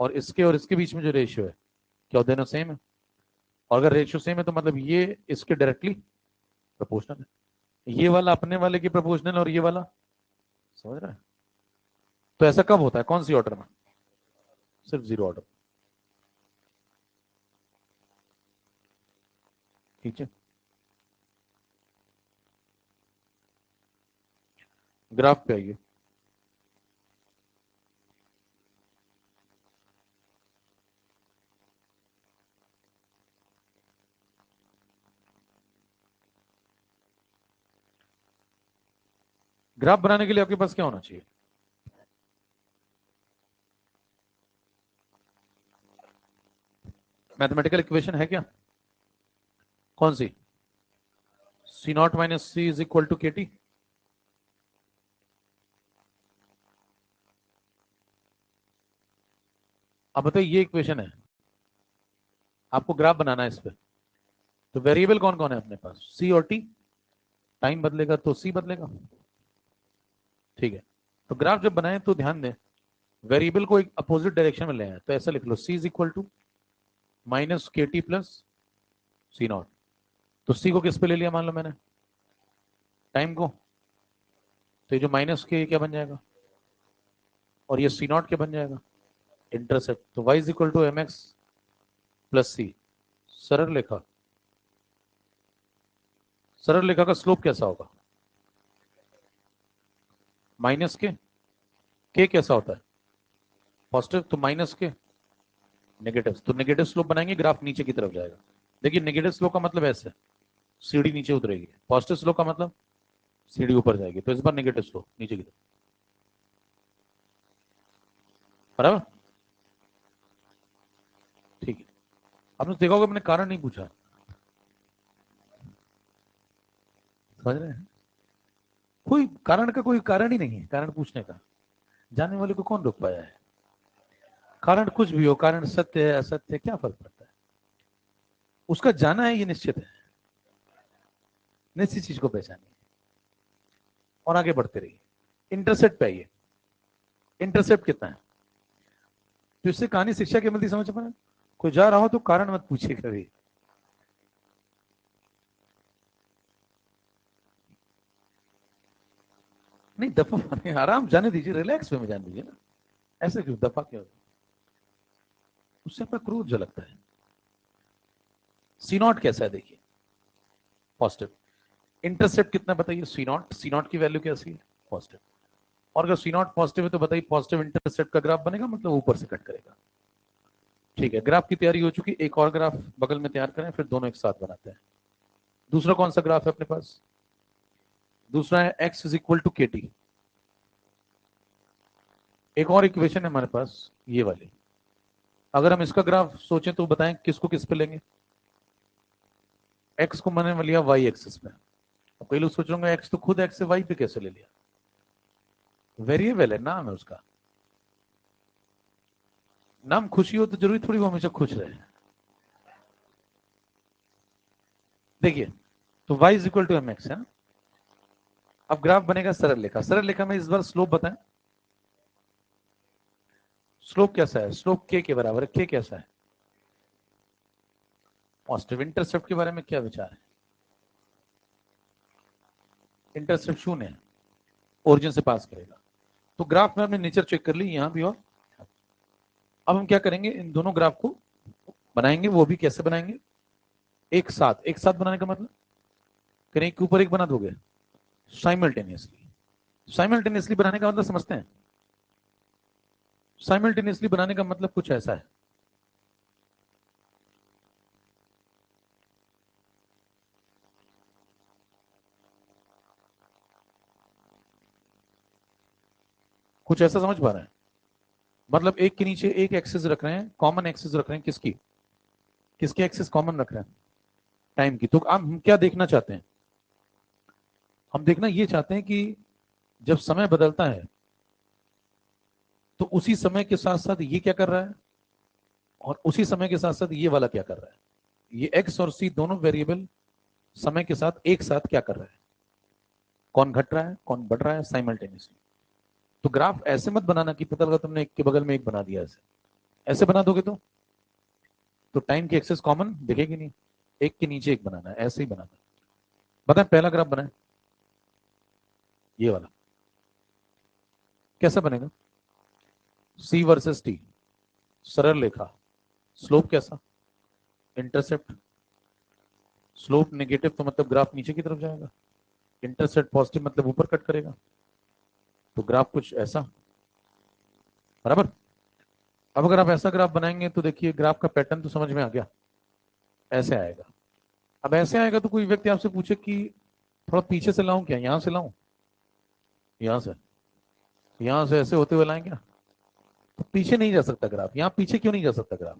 और इसके और इसके बीच में जो रेशियो है, क्या दोनों सेम है? और अगर रेशियो सेम है तो मतलब ये इसके डायरेक्टली प्रोपोर्शनल है। ये वाला अपने वाले की प्रोपोर्शनल और ये वाला, समझ रहे हैं? तो ऐसा कब होता है, कौन सी ऑर्डर में? सिर्फ जीरो ऑर्डर। ठीक है, ग्राफ पे आइए। ग्राफ बनाने के लिए आपके पास क्या होना चाहिए? मैथमेटिकल इक्वेशन है क्या? कौन सी? C naught minus C is equal to K T. अब बताइए, ये इक्वेशन है, आपको ग्राफ बनाना है इस पे। तो वेरिएबल कौन कौन है अपने पास? सी और टी। टाइम बदलेगा तो सी बदलेगा। ठीक है, तो ग्राफ जब बनाए तो ध्यान दें, वेरिएबल को एक अपोजिट डायरेक्शन में ले आए, तो ऐसा लिख लो, सी इज इक्वल टू माइनस के टी प्लस सी नॉट। तो सी को किस पे ले लिया मान लो मैंने? टाइम को। तो ये जो माइनस के क्या बन जाएगा, और ये सी नॉट क्या बन जाएगा? इंटरसेप्ट। तो Y is equal to M X plus C. सरल रेखा, सरल रेखा का स्लोप कैसा होगा? माइनस के कैसा होता है? पॉजिटिव। तो माइनस के नेगेटिव, तो नेगेटिव स्लोप बनाएंगे, ग्राफ नीचे की तरफ जाएगा। देखिए नेगेटिव स्लोप का मतलब ऐसे, सीढ़ी नीचे उतरेगी। पॉजिटिव स्लोप का मतलब सीढ़ी ऊपर जाएगी। तो इस बार नेगेटिव स्लोप नीचे की तरफ, बराबर। ठीक है, आपने देखा होगा मैंने कारण नहीं पूछा, समझ रहे हैं? कोई कारण का कोई कारण ही नहीं है कारण पूछने का। जानने वाले को कौन रोक पाया है? कारण कुछ भी हो, कारण सत्य है असत्य है, क्या फर्क पड़ता है? उसका जाना है, ये निश्चित है। निश्चित चीज को पहचानिए और आगे बढ़ते रहिए। इंटरसेप्ट पे आइए। इंटरसेप्ट कितना है? तो इससे कहानी शिक्षा की मिलती, समझ पाए? कोई जा रहा हो तो कारण मत पूछिए कभी। नहीं, दफा नहीं, आराम जाने दीजिए, रिलैक्स वे में जाने दीजिए ना। ऐसे क्यों दफा क्यों? उससे आपका क्रोध झलकता है। सी नॉट कैसा है देखिए, पॉजिटिव। इंटरसेप्ट कितना बताइए? सी नॉट। सी नॉट की वैल्यू कैसी है? पॉजिटिव। और अगर सी नॉट पॉजिटिव है तो बताइए पॉजिटिव इंटरसेप्ट का ग्राफ बनेगा, मतलब ऊपर से कट करेगा। ठीक है, ग्राफ की तैयारी हो चुकी, एक और ग्राफ बगल में तैयार करें, फिर दोनों एक साथ बनाते हैं। दूसरा कौन सा ग्राफ है अपने पास? दूसरा है x is equal to K T. एक और इक्वेशन है हमारे पास, ये वाली। अगर हम इसका ग्राफ सोचें तो बताएं किसको किस पे लेंगे। एक्स को मैंने लिया वाई एक्सिस पे। अब कई लोग सोच रहे होंगे एक्स तो खुद एक्स से वाई पे कैसे ले लिया। वेरिएबल है, नाम है उसका। नाम खुशी हो तो जरूरी थोड़ी वो हमेशा खुश रहे। देखिए, तो y is equal to M X है ना। अब ग्राफ बनेगा सरल रेखा। सरल रेखा में इस बार स्लोप बताएं। स्लोप कैसा है? स्लोप के बराबर है। के कैसा है? पॉजिटिव। इंटरसेप्ट के बारे में क्या विचार है? इंटरसेप्ट शून्य है, ओरिजिन से पास करेगा। तो ग्राफ में हमने नेचर चेक कर ली यहां भी। और अब हम क्या करेंगे, इन दोनों ग्राफ को बनाएंगे। वो भी कैसे बनाएंगे? एक साथ। एक साथ बनाने का मतलब करें एक के ऊपर एक बना दोगे, साइमल्टेनियसली। साइमल्टेनियसली बनाने का मतलब समझते हैं? साइमल्टेनियसली बनाने का मतलब कुछ ऐसा है। कुछ ऐसा समझ पा रहे हैं? मतलब एक के नीचे एक एक्सिस रख रहे हैं, कॉमन एक्सिस रख रहे हैं। किसकी? किसकी एक्सिस कॉमन रख रहे हैं? टाइम की। तो हम क्या देखना चाहते हैं? हम देखना ये चाहते हैं कि जब समय बदलता है तो उसी समय के साथ साथ ये क्या कर रहा है, और उसी समय के साथ साथ ये वाला क्या कर रहा है। ये एक्स और सी दोनों वेरिएबल समय के साथ एक साथ क्या कर रहा है, कौन घट रहा है कौन बढ़ रहा है साइमल्टेनियसली। तो ग्राफ ऐसे मत बनाना कि पता लगा तुमने एक के बगल में एक बना दिया। ऐसे ऐसे बना दोगे तो टाइम की एक्सेस कॉमन दिखेगी नहीं। एक के नीचे एक बनाना है, ऐसे ही बनाना है। बताएं पहला ग्राफ बनाए, ये वाला कैसा बनेगा? सी वर्सेस टी, सरल रेखा। स्लोप कैसा? इंटरसेप्ट। स्लोप नेगेटिव तो मतलब ग्राफ नीचे की तरफ जाएगा। इंटरसेप्ट पॉजिटिव मतलब ऊपर कट करेगा। तो ग्राफ कुछ ऐसा, बराबर। अब अगर आप ऐसा ग्राफ बनाएंगे तो देखिए ग्राफ का पैटर्न तो समझ में आ गया। ऐसे आएगा। अब ऐसे आएगा तो कोई व्यक्ति आपसे पूछे कि थोड़ा पीछे से लाऊं क्या, यहां से लाऊं, यहां से, यहां से ऐसे होते हुए लाएं क्या? तो पीछे नहीं जा सकता ग्राफ। यहां पीछे क्यों नहीं जा सकता ग्राफ?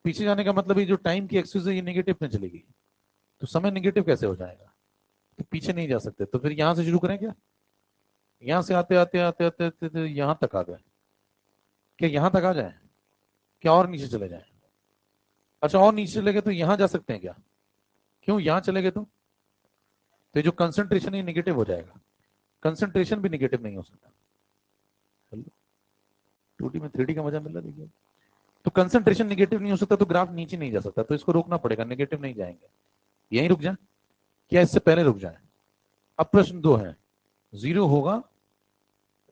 पीछे जाने का मतलब ये जो टाइम की एक्सिस है ये नेगेटिव में चलेगी। तो समय नेगेटिव कैसे हो जाएगा? तो पीछे नहीं जा सकते। तो फिर यहां से शुरू करें क्या? यहां से आते आते आते आते, आते, आते यहां तक आ गए। क्या यहां तक आ जाए? क्या और नीचे चले जाए? अच्छा, और नीचे चले गए तो यहां जा सकते हैं क्या? क्यों यहां चले गए तो ये जो कंसंट्रेशन है नेगेटिव हो जाएगा। कंसंट्रेशन भी नेगेटिव नहीं हो सकता। चलो, 2D में 3D का मजा मिल रहा है, देखिए। तो कंसंट्रेशन नेगेटिव नहीं हो सकता तो ग्राफ नीचे नहीं जा सकता। तो इसको रोकना पड़ेगा, नेगेटिव नहीं जाएंगे। यहीं रुक जाए, क्या इससे पहले रुक जाए? अब प्रश्न दो है, जीरो होगा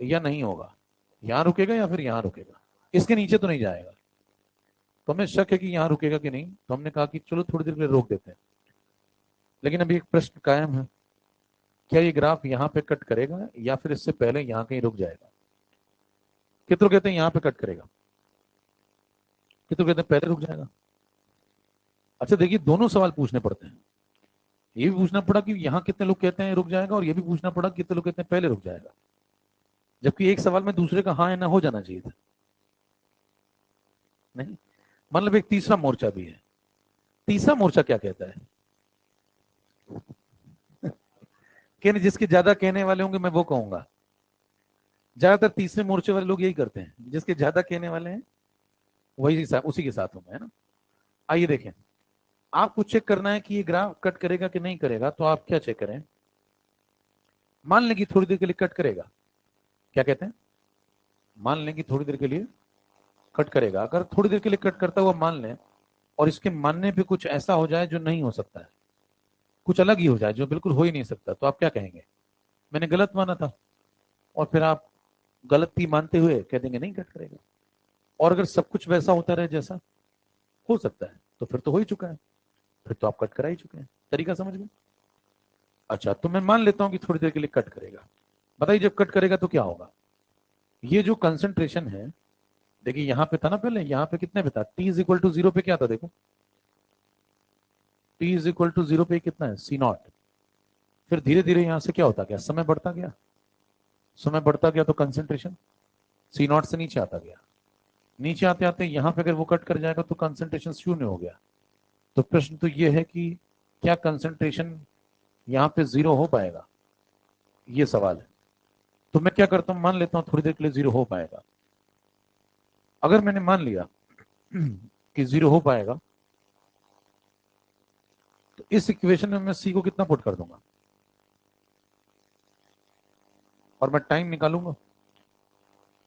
या नहीं होगा, यहां रुकेगा या फिर यहां रुकेगा। इसके नीचे तो नहीं जाएगा। तो हमें शक है कि यहां रुकेगा कि नहीं, तो हमने कहा कि चलो थोड़ी देर के लिए रोक देते हैं। लेकिन अभी एक प्रश्न कायम है, क्या ये ग्राफ यहां पे कट करेगा या फिर इससे पहले यहां कहीं रुक जाएगा? कितने कहते हैं यहां पे कट करेगा, कितने कहते हैं पहले रुक जाएगा। अच्छा देखिए, दोनों सवाल पूछने पड़ते हैं। ये भी पूछना पड़ा कि यहां कितने लोग कहते हैं रुक जाएगा, और ये भी पूछना पड़ा कि कितने लोग कहते हैं पहले रुक जाएगा। जबकि एक सवाल में दूसरे का हाँ या ना हो जाना चाहिए था। नहीं, मतलब एक तीसरा मोर्चा भी है। तीसरा मोर्चा क्या कहता है? कहने जिसके ज्यादा कहने वाले होंगे मैं वो कहूंगा। ज्यादातर तीसरे मोर्चे वाले लोग यही करते हैं, जिसके ज्यादा कहने वाले हैं वही उसी के साथ होंगे, है ना। आइए देखें, आपको चेक करना है कि ये ग्राफ कट करेगा कि नहीं करेगा। तो आप क्या चेक करें, मान लें कि थोड़ी देर के लिए कट करेगा। क्या कहते हैं? मान लें कि थोड़ी देर के लिए कट करेगा। अगर थोड़ी देर के लिए कट करता हुआ मान लें, और इसके मानने पे कुछ ऐसा हो जाए जो नहीं हो सकता है, कुछ अलग ही हो जाए जो बिल्कुल हो ही नहीं सकता, तो आप क्या कहेंगे? मैंने गलत माना था। और फिर आप गलती मानते हुए कह देंगे नहीं कट करेगा। और अगर सब कुछ वैसा होता रहे जैसा हो सकता है तो फिर तो हो ही चुका है, फिर तो आप कट करा ही चुके हैं। तरीका समझ गए? अच्छा, तो मैं मान लेता हूं कि थोड़ी देर के लिए कट करेगा। बताइए जब कट करेगा तो क्या होगा? ये जो कंसंट्रेशन है, देखिए यहां पे था ना पहले, यहां पे कितने पे था? T is equal to zero पे क्या था? देखो, T is equal to zero पे कितना है? C naught. फिर धीरे धीरे यहां से क्या होता गया? समय बढ़ता गया। समय बढ़ता गया तो कंसंट्रेशन सी नॉट से नीचे आता गया, नीचे आते आते यहाँ पे अगर वो कट कर जाएगा तो कंसंट्रेशन शून्य हो गया। तो प्रश्न तो ये है कि क्या कंसंट्रेशन यहाँ पे जीरो हो पाएगा, ये सवाल है। तो मैं क्या करता हूं, मान लेता हूं थोड़ी देर के लिए जीरो हो पाएगा। अगर मैंने मान लिया कि जीरो हो पाएगा, तो इस इक्वेशन में मैं सी को कितना पुट कर दूंगा और मैं टाइम निकालूंगा।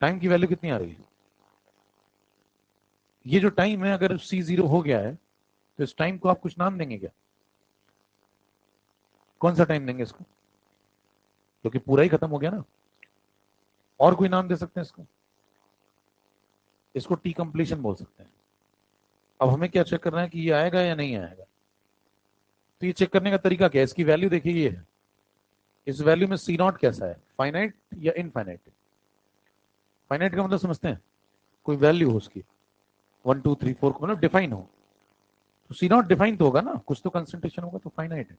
टाइम की वैल्यू कितनी आ रही है, ये जो टाइम है, अगर सी जीरो हो गया है तो इस टाइम को आप कुछ नाम देंगे क्या? कौन सा टाइम देंगे इसको, क्योंकि पूरा ही खत्म हो गया ना। और कोई नाम दे सकते हैं इसको, इसको टी कंप्लीशन बोल सकते हैं। अब हमें क्या चेक करना है कि ये आएगा या नहीं आएगा। तो ये चेक करने का तरीका क्या है, इसकी वैल्यू देखिए ये है, इस वैल्यू में सी नॉट कैसा है, फाइनाइट या इनफाइनाइट। फाइनाइट का मतलब समझते हैं, कोई वैल्यू हो उसकी 1 2 3 4 को मतलब डिफाइन हो। तो सी नॉट डिफाइन तो होगा ना, कुछ तो कंसंट्रेशन होगा, तो फाइनाइट है।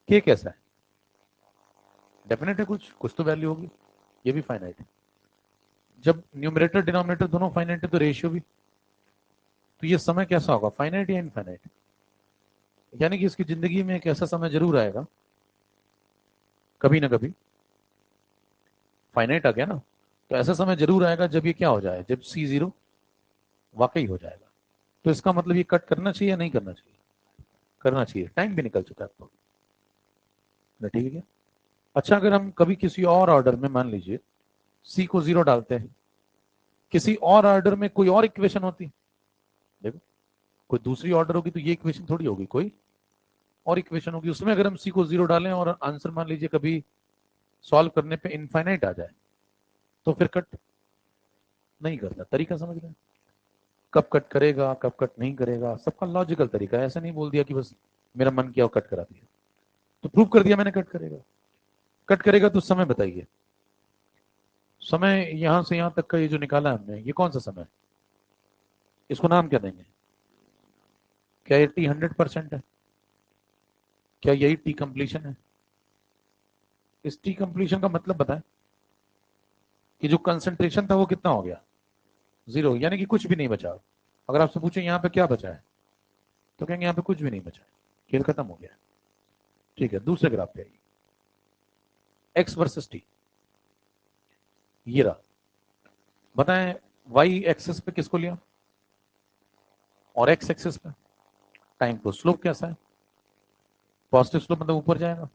के कैसा है, डेफिनेट है, कुछ तो वैल्यू होगी, ये भी फाइनाइट है। जब न्यूमरेटर डिनोमिनेटर दोनों फाइनाइट है तो रेशियो भी। तो ये समय कैसा होगा, फाइनाइट या इनफाइनाइट। यानी कि इसकी जिंदगी में एक ऐसा समय जरूर आएगा कभी ना कभी, फाइनाइट आ गया ना, तो ऐसा समय जरूर आएगा जब ये क्या हो जाए, जब सी जीरो वाकई हो जाएगा। तो इसका मतलब ये कट करना चाहिए या नहीं करना चाहिए, करना चाहिए। टाइम भी निकल चुका है तो ठीक है। अच्छा, अगर हम कभी किसी और ऑर्डर में मान लीजिए सी को जीरो डालते हैं, किसी और ऑर्डर में कोई और इक्वेशन होती, देखो कोई दूसरी ऑर्डर होगी तो ये इक्वेशन थोड़ी होगी, कोई और इक्वेशन होगी, उसमें अगर हम सी को जीरो डालें और आंसर मान लीजिए कभी सॉल्व करने पे इनफाइनाइट आ जाए, तो फिर कट नहीं करता। तरीका समझ रहे हैं, कब कट करेगा कब कट नहीं करेगा, सबका लॉजिकल तरीका है। ऐसा नहीं बोल दिया कि बस मेरा मन किया और कट करा दिया। तो प्रूव कर दिया मैंने कट करेगा। कट करेगा तो समय बताइए, समय यहां से यहां तक का ये जो निकाला हमने, ये कौन सा समय है, इसको नाम क्या देंगे? क्या ये टी 100% है, क्या यही टी कंप्लीशन है? इस टी कंप्लीशन का मतलब बताएं कि जो कंसंट्रेशन था वो कितना हो गया, जीरो, यानी कि कुछ भी नहीं बचा। अगर आपसे पूछे यहाँ पे क्या बचा है, तो कहेंगे यहाँ पे कुछ भी नहीं बचा है, खेल खत्म हो गया। ठीक है, दूसरे ग्राफ पे आइए, एक्स वर्सेस टी, ये रहा। बताएं वाई एक्सेस पे किसको लिया और एक्स एक्सेस पे टाइम को। स्लोप कैसा है, पॉजिटिव स्लोप मतलब ऊपर जाएगा।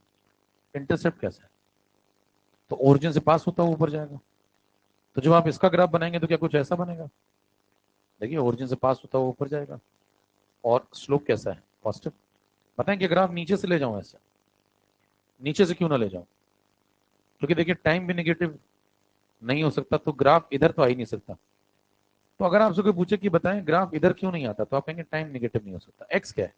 इंटरसेप्ट कैसा है, तो ओरिजिन से पास होता हुआ ऊपर जाएगा। तो जब आप इसका ग्राफ बनाएंगे तो क्या कुछ ऐसा बनेगा, देखिए ओरिजिन से पास होता हुआ ऊपर जाएगा। और स्लोप कैसा है, पॉजिटिव। बताएं कि ग्राफ नीचे से ले जाऊं, ऐसे नीचे से क्यों ना ले जाऊं, क्योंकि देखिए टाइम भी नेगेटिव नहीं हो सकता, तो ग्राफ इधर तो आ ही नहीं सकता। तो अगर आपसे कोई पूछे कि बताएं ग्राफ इधर क्यों नहीं आता, तो आप कहेंगे टाइम नेगेटिव नहीं हो सकता। एक्स क्या है,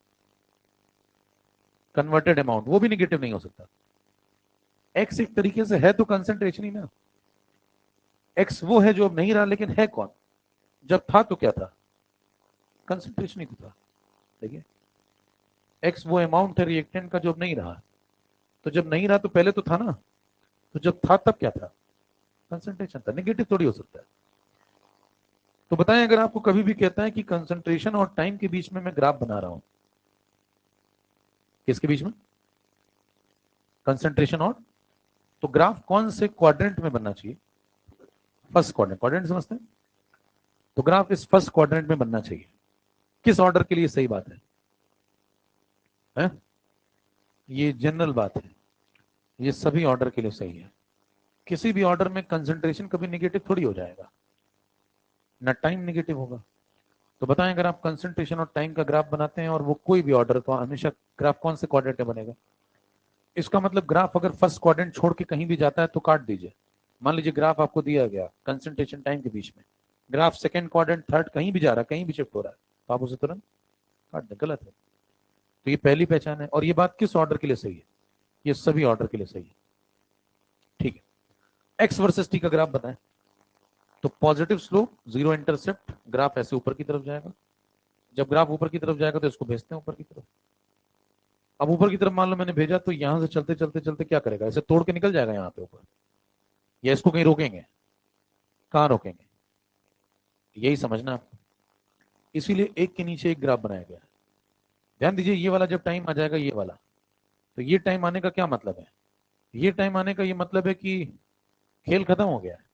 कन्वर्टेड अमाउंट, वो भी नेगेटिव नहीं हो सकता। एक्स एक तरीके से है तो कंसंट्रेशन ही ना। एक्स वो है जो अब नहीं रहा, लेकिन है कौन, जब था तो क्या था, कंसंट्रेशन ही तो था। देखिए एक्स वो अमाउंट है रिएक्टेंट का जो अब नहीं रहा। तो जब नहीं रहा तो पहले तो था ना, तो जब था तब क्या था, कंसंट्रेशन था, नेगेटिव थोड़ी हो सकता है। तो बताएं अगर आपको कभी भी कहता है कि कंसंट्रेशन और टाइम के बीच में मैं ग्राफ बना रहा हूं, किसके बीच में, कंसंट्रेशन और, तो ग्राफ कौन से क्वाड्रेंट में बनना चाहिए, फर्स्ट क्वाड्रेंट। क्वाड्रेंट समझते हैं, तो ग्राफ इस फर्स्ट क्वाड्रेंट में बनना चाहिए। किस ऑर्डर के लिए सही बात है? ये जनरल बात है, ये सभी ऑर्डर के लिए सही है। किसी भी ऑर्डर में कंसंट्रेशन कभी नेगेटिव थोड़ी हो जाएगा, ना टाइम नेगेटिव होगा। तो बताएं अगर आप कंसंट्रेशन और टाइम का ग्राफ बनाते हैं और वो कोई भी ऑर्डर, तो हमेशा ग्राफ कौन से क्वाड्रेंट में बनेगा? इसका मतलब ग्राफ अगर फर्स्ट क्वाड्रेंट छोड़ के कहीं भी जाता है तो काट दीजिए। मान लीजिए ग्राफ आपको दिया गया कंसंट्रेशन टाइम के बीच में, ग्राफ सेकंड क्वाड्रेंट थर्ड कहीं भी जा रहा है, कहीं भी शिफ्ट हो रहा है, तो आप उसे तुरंत काट दें, गलत है। तो ये पहली पहचान है। और ये बात किस ऑर्डर के लिए सही है, ये सभी ऑर्डर के लिए सही है। ठीक है, एक्स वर्सेस टी का ग्राफ बताएं। तो positive slope, zero intercept, graph ऐसे ऊपर की तरफ जाएगा। जब ग्राफ ऊपर की तरफ जाएगा तो इसको भेजते हैं ऊपर की तरफ। अब ऊपर की तरफ मान लो मैंने भेजा, तो यहां से चलते चलते चलते क्या करेगा, इसे तोड़ के निकल जाएगा यहाँ पे ऊपर, या इसको कहीं रोकेंगे, कहाँ रोकेंगे, यही समझना आपको। इसीलिए एक के नीचे एक ग्राफ बनाया गया है। ध्यान दीजिए, ये वाला जब टाइम आ जाएगा, ये वाला, तो ये टाइम आने का क्या मतलब है, ये टाइम आने का ये मतलब है कि खेल खत्म हो गया है।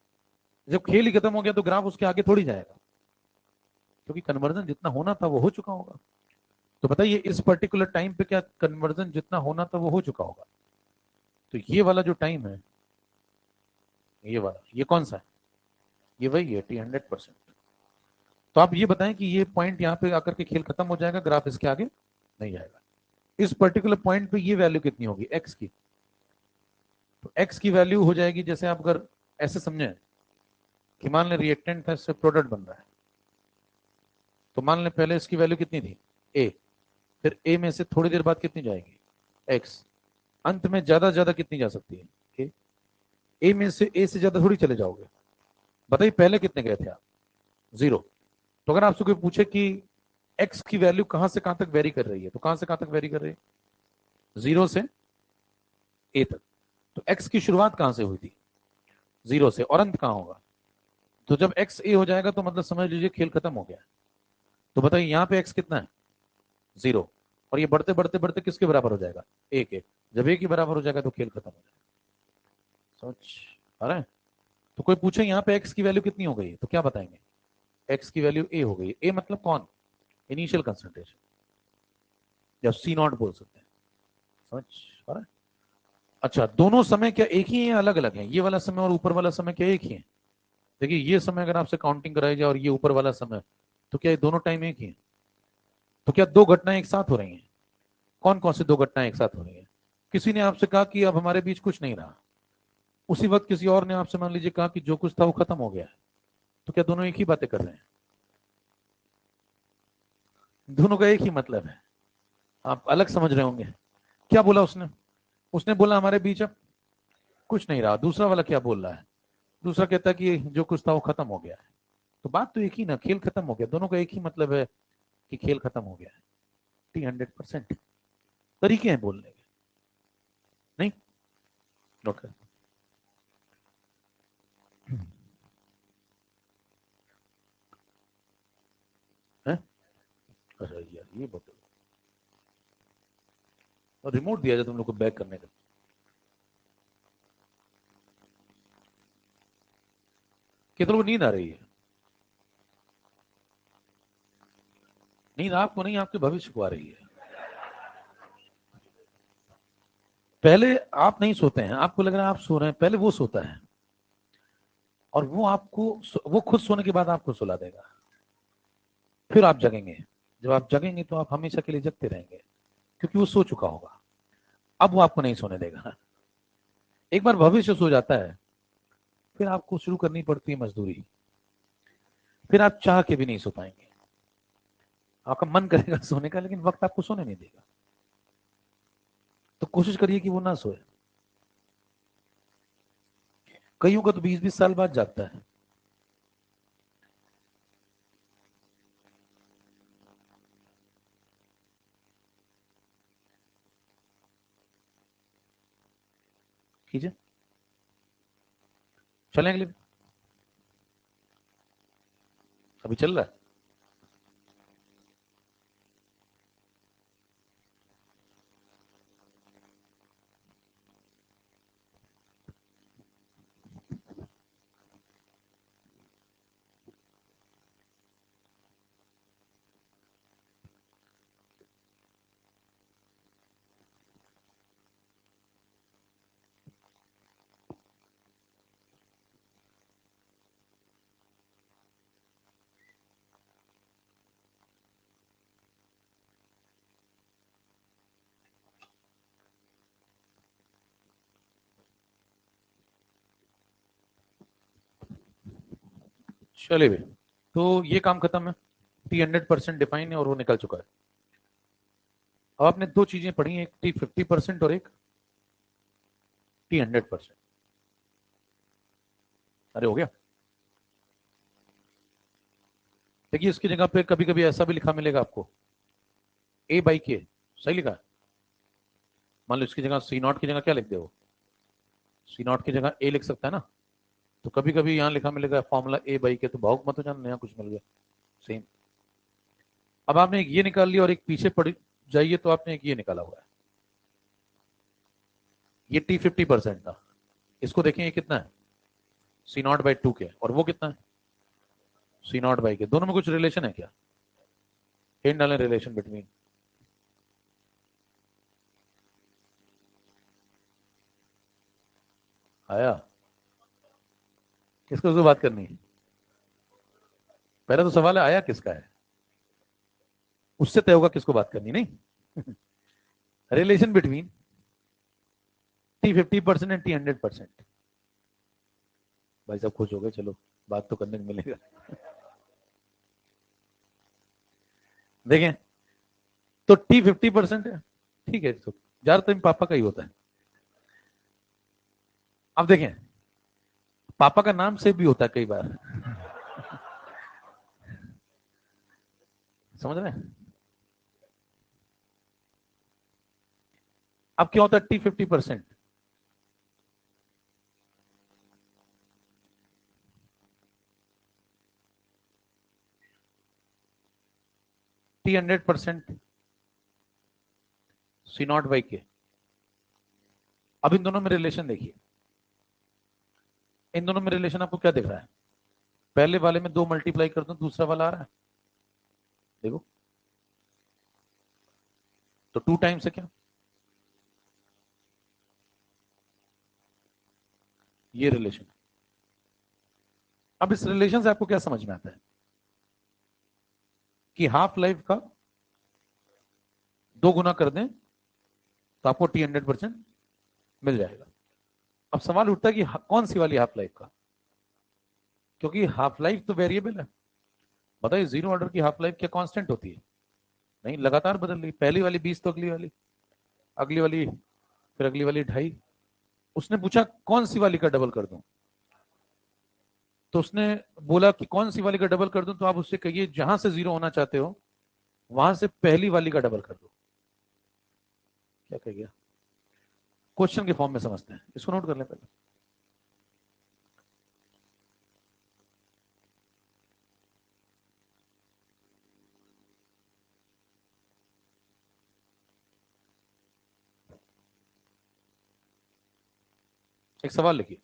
जब खेल ही खत्म हो गया तो ग्राफ उसके आगे थोड़ी जाएगा, क्योंकि कन्वर्जन जितना होना था वो हो चुका होगा। तो बताइए इस पर्टिकुलर टाइम पे क्या कन्वर्जन जितना होना था वो हो चुका होगा। तो ये वाला जो टाइम है, ये वाला, ये कौन सा है, ये वही है T100%। तो आप ये बताएं कि ये पॉइंट यहाँ पे आकर के खेल खत्म हो जाएगा, ग्राफ इसके आगे नहीं जाएगा। इस पर्टिकुलर पॉइंट पे ये वैल्यू कितनी होगी, एक्स की। तो एक्स की वैल्यू हो जाएगी, जैसे आप अगर ऐसे समझे कि मान लें रिएक्टेंट था, इससे प्रोडक्ट बन रहा है, तो मान लें पहले इसकी वैल्यू कितनी थी, ए, फिर ए में से थोड़ी देर बाद कितनी जाएगी, एक्स, अंत में ज्यादा कितनी जा सकती है, ए। ए में से ए से ज्यादा थोड़ी चले जाओगे। बताइए पहले कितने गए थे आप, 0। तो अगर आपसे कोई पूछे कि एक्स की वैल्यू कहां से कहां तक वेरी कर रही है, तो कहां से कहां तक वेरी कर रही है, 0 से ए तक। तो एक्स की शुरुआत कहां से हुई थी, 0 से, और अंत कहां होगा। तो जब एक्स ए हो जाएगा तो मतलब समझ लीजिए खेल खत्म हो गया। तो बताइए यहाँ पे एक्स कितना है, 0, और ये बढ़ते बढ़ते बढ़ते किसके बराबर हो जाएगा, ए के। जब ए के बराबर हो जाएगा तो खेल खत्म हो जाएगा। समझ आ रहा है। तो कोई पूछे यहाँ पे एक्स की वैल्यू कितनी हो गई, तो क्या बताएंगे, एक्स की वैल्यू ए हो गई। ए मतलब कौन, इनिशियल कंसंट्रेशन, या सी नॉट बोल सकते हैं। समझ आ रहा है। अच्छा, दोनों समय क्या एक ही है, अलग अलग है, ये वाला समय और ऊपर वाला समय क्या एक ही है। देखिए ये समय अगर आपसे काउंटिंग कराई जाए और ये ऊपर वाला समय, तो क्या ये दोनों टाइम एक ही है। तो क्या दो घटनाएं एक साथ हो रही हैं, कौन कौन सी दो घटनाएं एक साथ हो रही हैं। किसी ने आपसे कहा कि अब हमारे बीच कुछ नहीं रहा, उसी वक्त किसी और ने आपसे मान लीजिए कहा कि जो कुछ था वो खत्म हो गया है। तो क्या दोनों एक ही बातें कर रहे हैं, दोनों का एक ही मतलब है। आप अलग समझ रहे होंगे। क्या बोला उसने, उसने बोला हमारे बीच अब कुछ नहीं रहा। दूसरा वाला क्या बोल रहा है, दूसरा कहता है कि जो कुछ था वो खत्म हो गया है। तो बात तो एक ही ना, खेल खत्म हो गया, दोनों का एक ही मतलब है कि खेल खत्म हो गया है। T100%। तरीके हैं बोलने के, नहीं। ओके। है, अरे यार ये बताओ, और रिमोट दिया जाए तुम लोग को बैक करने का। कितनों को नींद आ रही है, नींद आपको नहीं, आपके भविष्य को आ रही है। पहले आप नहीं सोते हैं, आपको लग रहा है आप सो रहे हैं, पहले वो सोता है, और वो आपको, वो खुद सोने के बाद आपको सुला देगा, फिर आप जगेंगे। जब आप जगेंगे तो आप हमेशा के लिए जगते रहेंगे, क्योंकि वो सो चुका होगा। अब वो आपको नहीं सोने देगा। एक बार भविष्य सो जाता है, फिर आपको शुरू करनी पड़ती है मजदूरी, फिर आप चाह के भी नहीं सो पाएंगे। आपका मन करेगा सोने का, लेकिन वक्त आपको सोने नहीं देगा। तो कोशिश करिए कि वो ना सोए। कईयों का तो 20-20 साल बाद जागता है। कीजिए, चलें अगले, अभी चल रहा है। चले भाई, तो ये काम खत्म है। T100% डिफाइन है और वो निकल चुका है। अब आपने दो चीजें पढ़ी, एक T50% और एक T100%। अरे हो गया। देखिए इसकी जगह पे कभी कभी ऐसा भी लिखा मिलेगा आपको, A/K, सही लिखा है। मान लो इसकी जगह C0 की जगह क्या लिख दे, वो C0 की जगह A लिख सकता है ना, तो कभी कभी यहाँ लिखा मिलेगा फॉर्मूला ए बाई के, तो भावुक मत हो जाना, नया कुछ मिल गया सेम। अब आपने एक ये निकाल लिया और एक पीछे पड़ जाइए तो आपने एक ये निकाला हुआ है, ये T50% था। इसको देखें ये कितना है, C0/2 के, और वो कितना है C0 के। दोनों में कुछ रिलेशन है क्या? हिंट डालें रिलेशन बिटवीन। आया? किसको उसको बात करनी है? पहले तो सवाल है आया किसका है, उससे तय होगा किसको बात करनी, नहीं। Relation between T50% and T100%। भाई साहब खुश हो गए, चलो बात तो करने को मिलेगा। देखें तो T50% है, ठीक है, तो ज्यादातर पापा का ही होता है। अब देखें पापा का नाम से भी होता है कई बार, समझ रहे हैं? अब क्या होता है T50%, T100% C0/K। अब इन दोनों में रिलेशन देखिए, इन दोनों में रिलेशन आपको क्या दिख रहा है? पहले वाले में 2 मल्टीप्लाई कर दो, दूसरा वाला आ रहा है, देखो तो 2 टाइम्स है क्या, ये रिलेशन। अब इस रिलेशन से आपको क्या समझ में आता है कि हाफ लाइफ का 2 गुना कर दें तो आपको T100% मिल जाएगा। अब सवाल उठता है कि कौन सी वाली हाफ लाइफ का, क्योंकि हाफ लाइफ तो वेरिएबल है। बताइए जीरो ऑर्डर की हाफ लाइफ क्या कांस्टेंट होती है? नहीं, लगातार बदल रही, पहली वाली 20 तो अगली वाली, अगली वाली, फिर अगली वाली 2.5। उसने पूछा कौन सी वाली का डबल कर दूं, तो उसने बोला कि कौन सी वाली का डबल कर दूं, तो आप उससे कहिए जहां से जीरो होना चाहते हो वहां से पहली वाली का डबल कर दो। क्या कह गया? क्वेश्चन के फॉर्म में समझते हैं, इसको नोट कर लें पहले। एक सवाल लिखिए,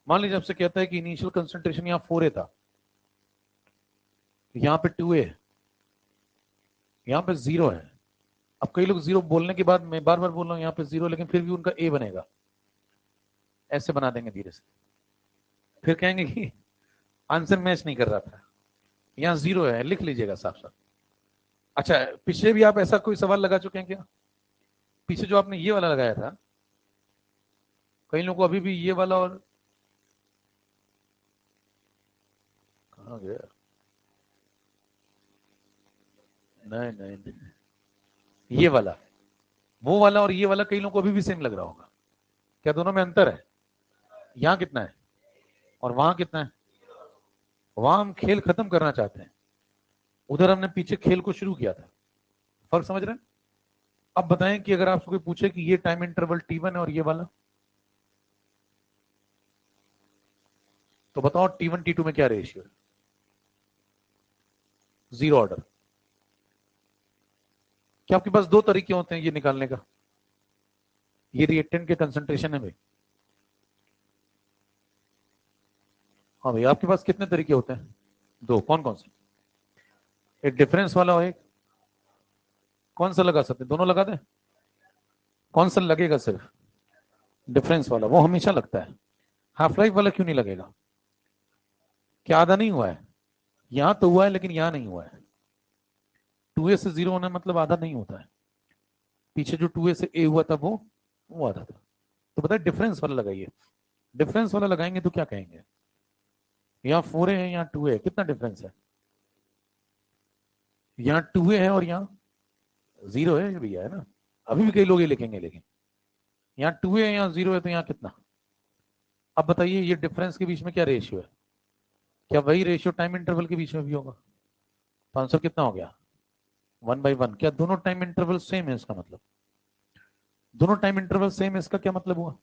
मान लीजिए आपसे कहता है कि इनिशियल कंसंट्रेशन यहाँ 4A था, यहाँ पे 2A है, यहाँ पे 0 है। अब कई लोग जीरो बोलने के बाद, मैं बार बार बोल रहा हूँ यहाँ पे 0, लेकिन फिर भी उनका A बनेगा, ऐसे बना देंगे धीरे से, फिर कहेंगे कि आंसर मैच नहीं कर रहा था, यहाँ 0 है, लिख लीजिएगा साफ साफ। अच्छा, पीछे भी आप ऐसा कोई सवाल लगा चुके हैं क्या? पीछे जो आपने ये वाला लगाया था, कई लोगों को अभी भी ये वाला, और कहाँ गया, नहीं नहीं नहीं, ये वाला, वो वाला और ये वाला कई लोगों को अभी भी सेम लग रहा होगा। क्या दोनों में अंतर है? यहाँ कितना है और वहां कितना है? वहां हम खेल खत्म करना चाहते हैं, उधर हमने पीछे खेल को शुरू किया था। फर्क समझ रहे हैं? अब बताएं कि अगर आपसे कोई पूछे कि ये टाइम इंटरवल T1 है और ये वाला, तो बताओ T1 T2 में क्या रेशियो है? Zero order. क्या आपके पास 2 तरीके होते हैं ये निकालने का? ये रिएक्टेंट के कंसंट्रेशन है भाई। हाँ भाई, आपके पास कितने तरीके होते हैं? 2। कौन कौन से? एक डिफरेंस वाला और एक कौन सा लगा सकते हैं? दोनों लगा दें? कौन सा लगेगा? सिर्फ डिफरेंस वाला, वो हमेशा लगता है। हाफ लाइफ वाला क्यों नहीं लगेगा? क्या आधा नहीं हुआ है? यहां तो हुआ है लेकिन यहां नहीं हुआ है। 2A से 0 होना मतलब आधा नहीं होता है। पीछे जो 2A से A हुआ था वो आधा था। तो बताए डिफरेंस वाला लगाइए। डिफरेंस वाला लगाएंगे तो क्या कहेंगे? यहाँ 4A है, यहाँ 2A है, कितना डिफरेंस है? यहाँ 2A है और यहाँ 0 है, ये भैया है ना। अभी भी कई लोग ये लिखेंगे, लेकिन यहाँ 2A है, यहाँ 0 है, तो यहाँ कितना? अब बताइए ये डिफरेंस के बीच में क्या रेशियो है? क्या वही रेशियो टाइम इंटरवल के बीच में भी होगा? तो आंसर कितना हो गया? 1/1। क्या दोनों टाइम इंटरवल सेम है? इसका मतलब दोनों टाइम इंटरवल सेम है, इसका क्या मतलब हुआ?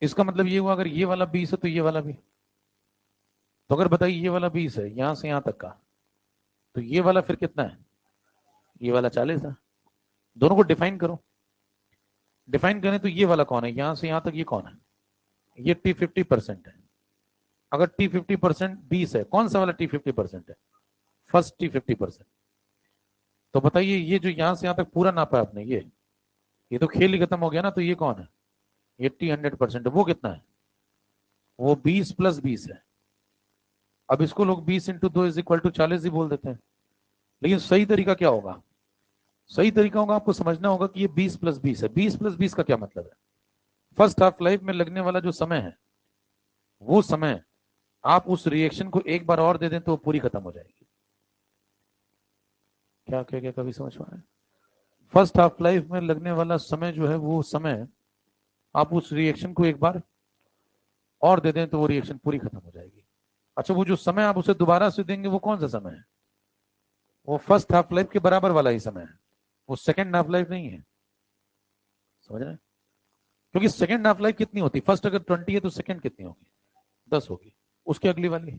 इसका मतलब ये हुआ अगर ये वाला 20 है तो ये वाला भी। तो अगर बताइए ये वाला 20 है यहां से यहां तक का, तो ये वाला फिर कितना है? ये वाला 40 है। दोनों को डिफाइन करो। डिफाइन करें तो ये वाला कौन है? यहां से यहां तक ये कौन है? ये T50% है। अगर T50% 20 है, कौन सा वाला T50% है? First T50%। तो बताइए ये जो यहां से यहां तक पूरा नापा आपने, ये तो खेल ही खत्म हो गया ना। तो ये कौन है? ये T100% है। वो कितना है? वो 20 + 20 है। अब इसको लोग 20 × 2 = 40 ही बोल देते हैं। लेकिन सही तरीका क्या होगा? सही तरीका होगा, आपको समझना होगा कि ये 20 + 20 है। 20 + 20 का क्या मतलब है? फर्स्ट हाफ लाइफ में लगने वाला जो समय है, वो समय आप उस रिएक्शन को एक बार और दे दें तो वो पूरी खत्म हो जाएगी। क्या क्या क्या कभी समझ पाए? फर्स्ट हाफ लाइफ में लगने वाला समय जो है, वो समय आप उस रिएक्शन को एक बार और दे दें तो वो रिएक्शन पूरी खत्म हो जाएगी। अच्छा, वो जो समय आप उसे दोबारा से देंगे वो कौन सा समय है? वो फर्स्ट हाफ लाइफ के बराबर वाला ही समय है। वो सेकेंड हाफ लाइफ नहीं है। समझ रहे हैं? क्योंकि सेकेंड हाफ लाइफ कितनी होती है? फर्स्ट अगर 20 है तो सेकेंड कितनी होगी? 10 होगी। उसके अगली वाली।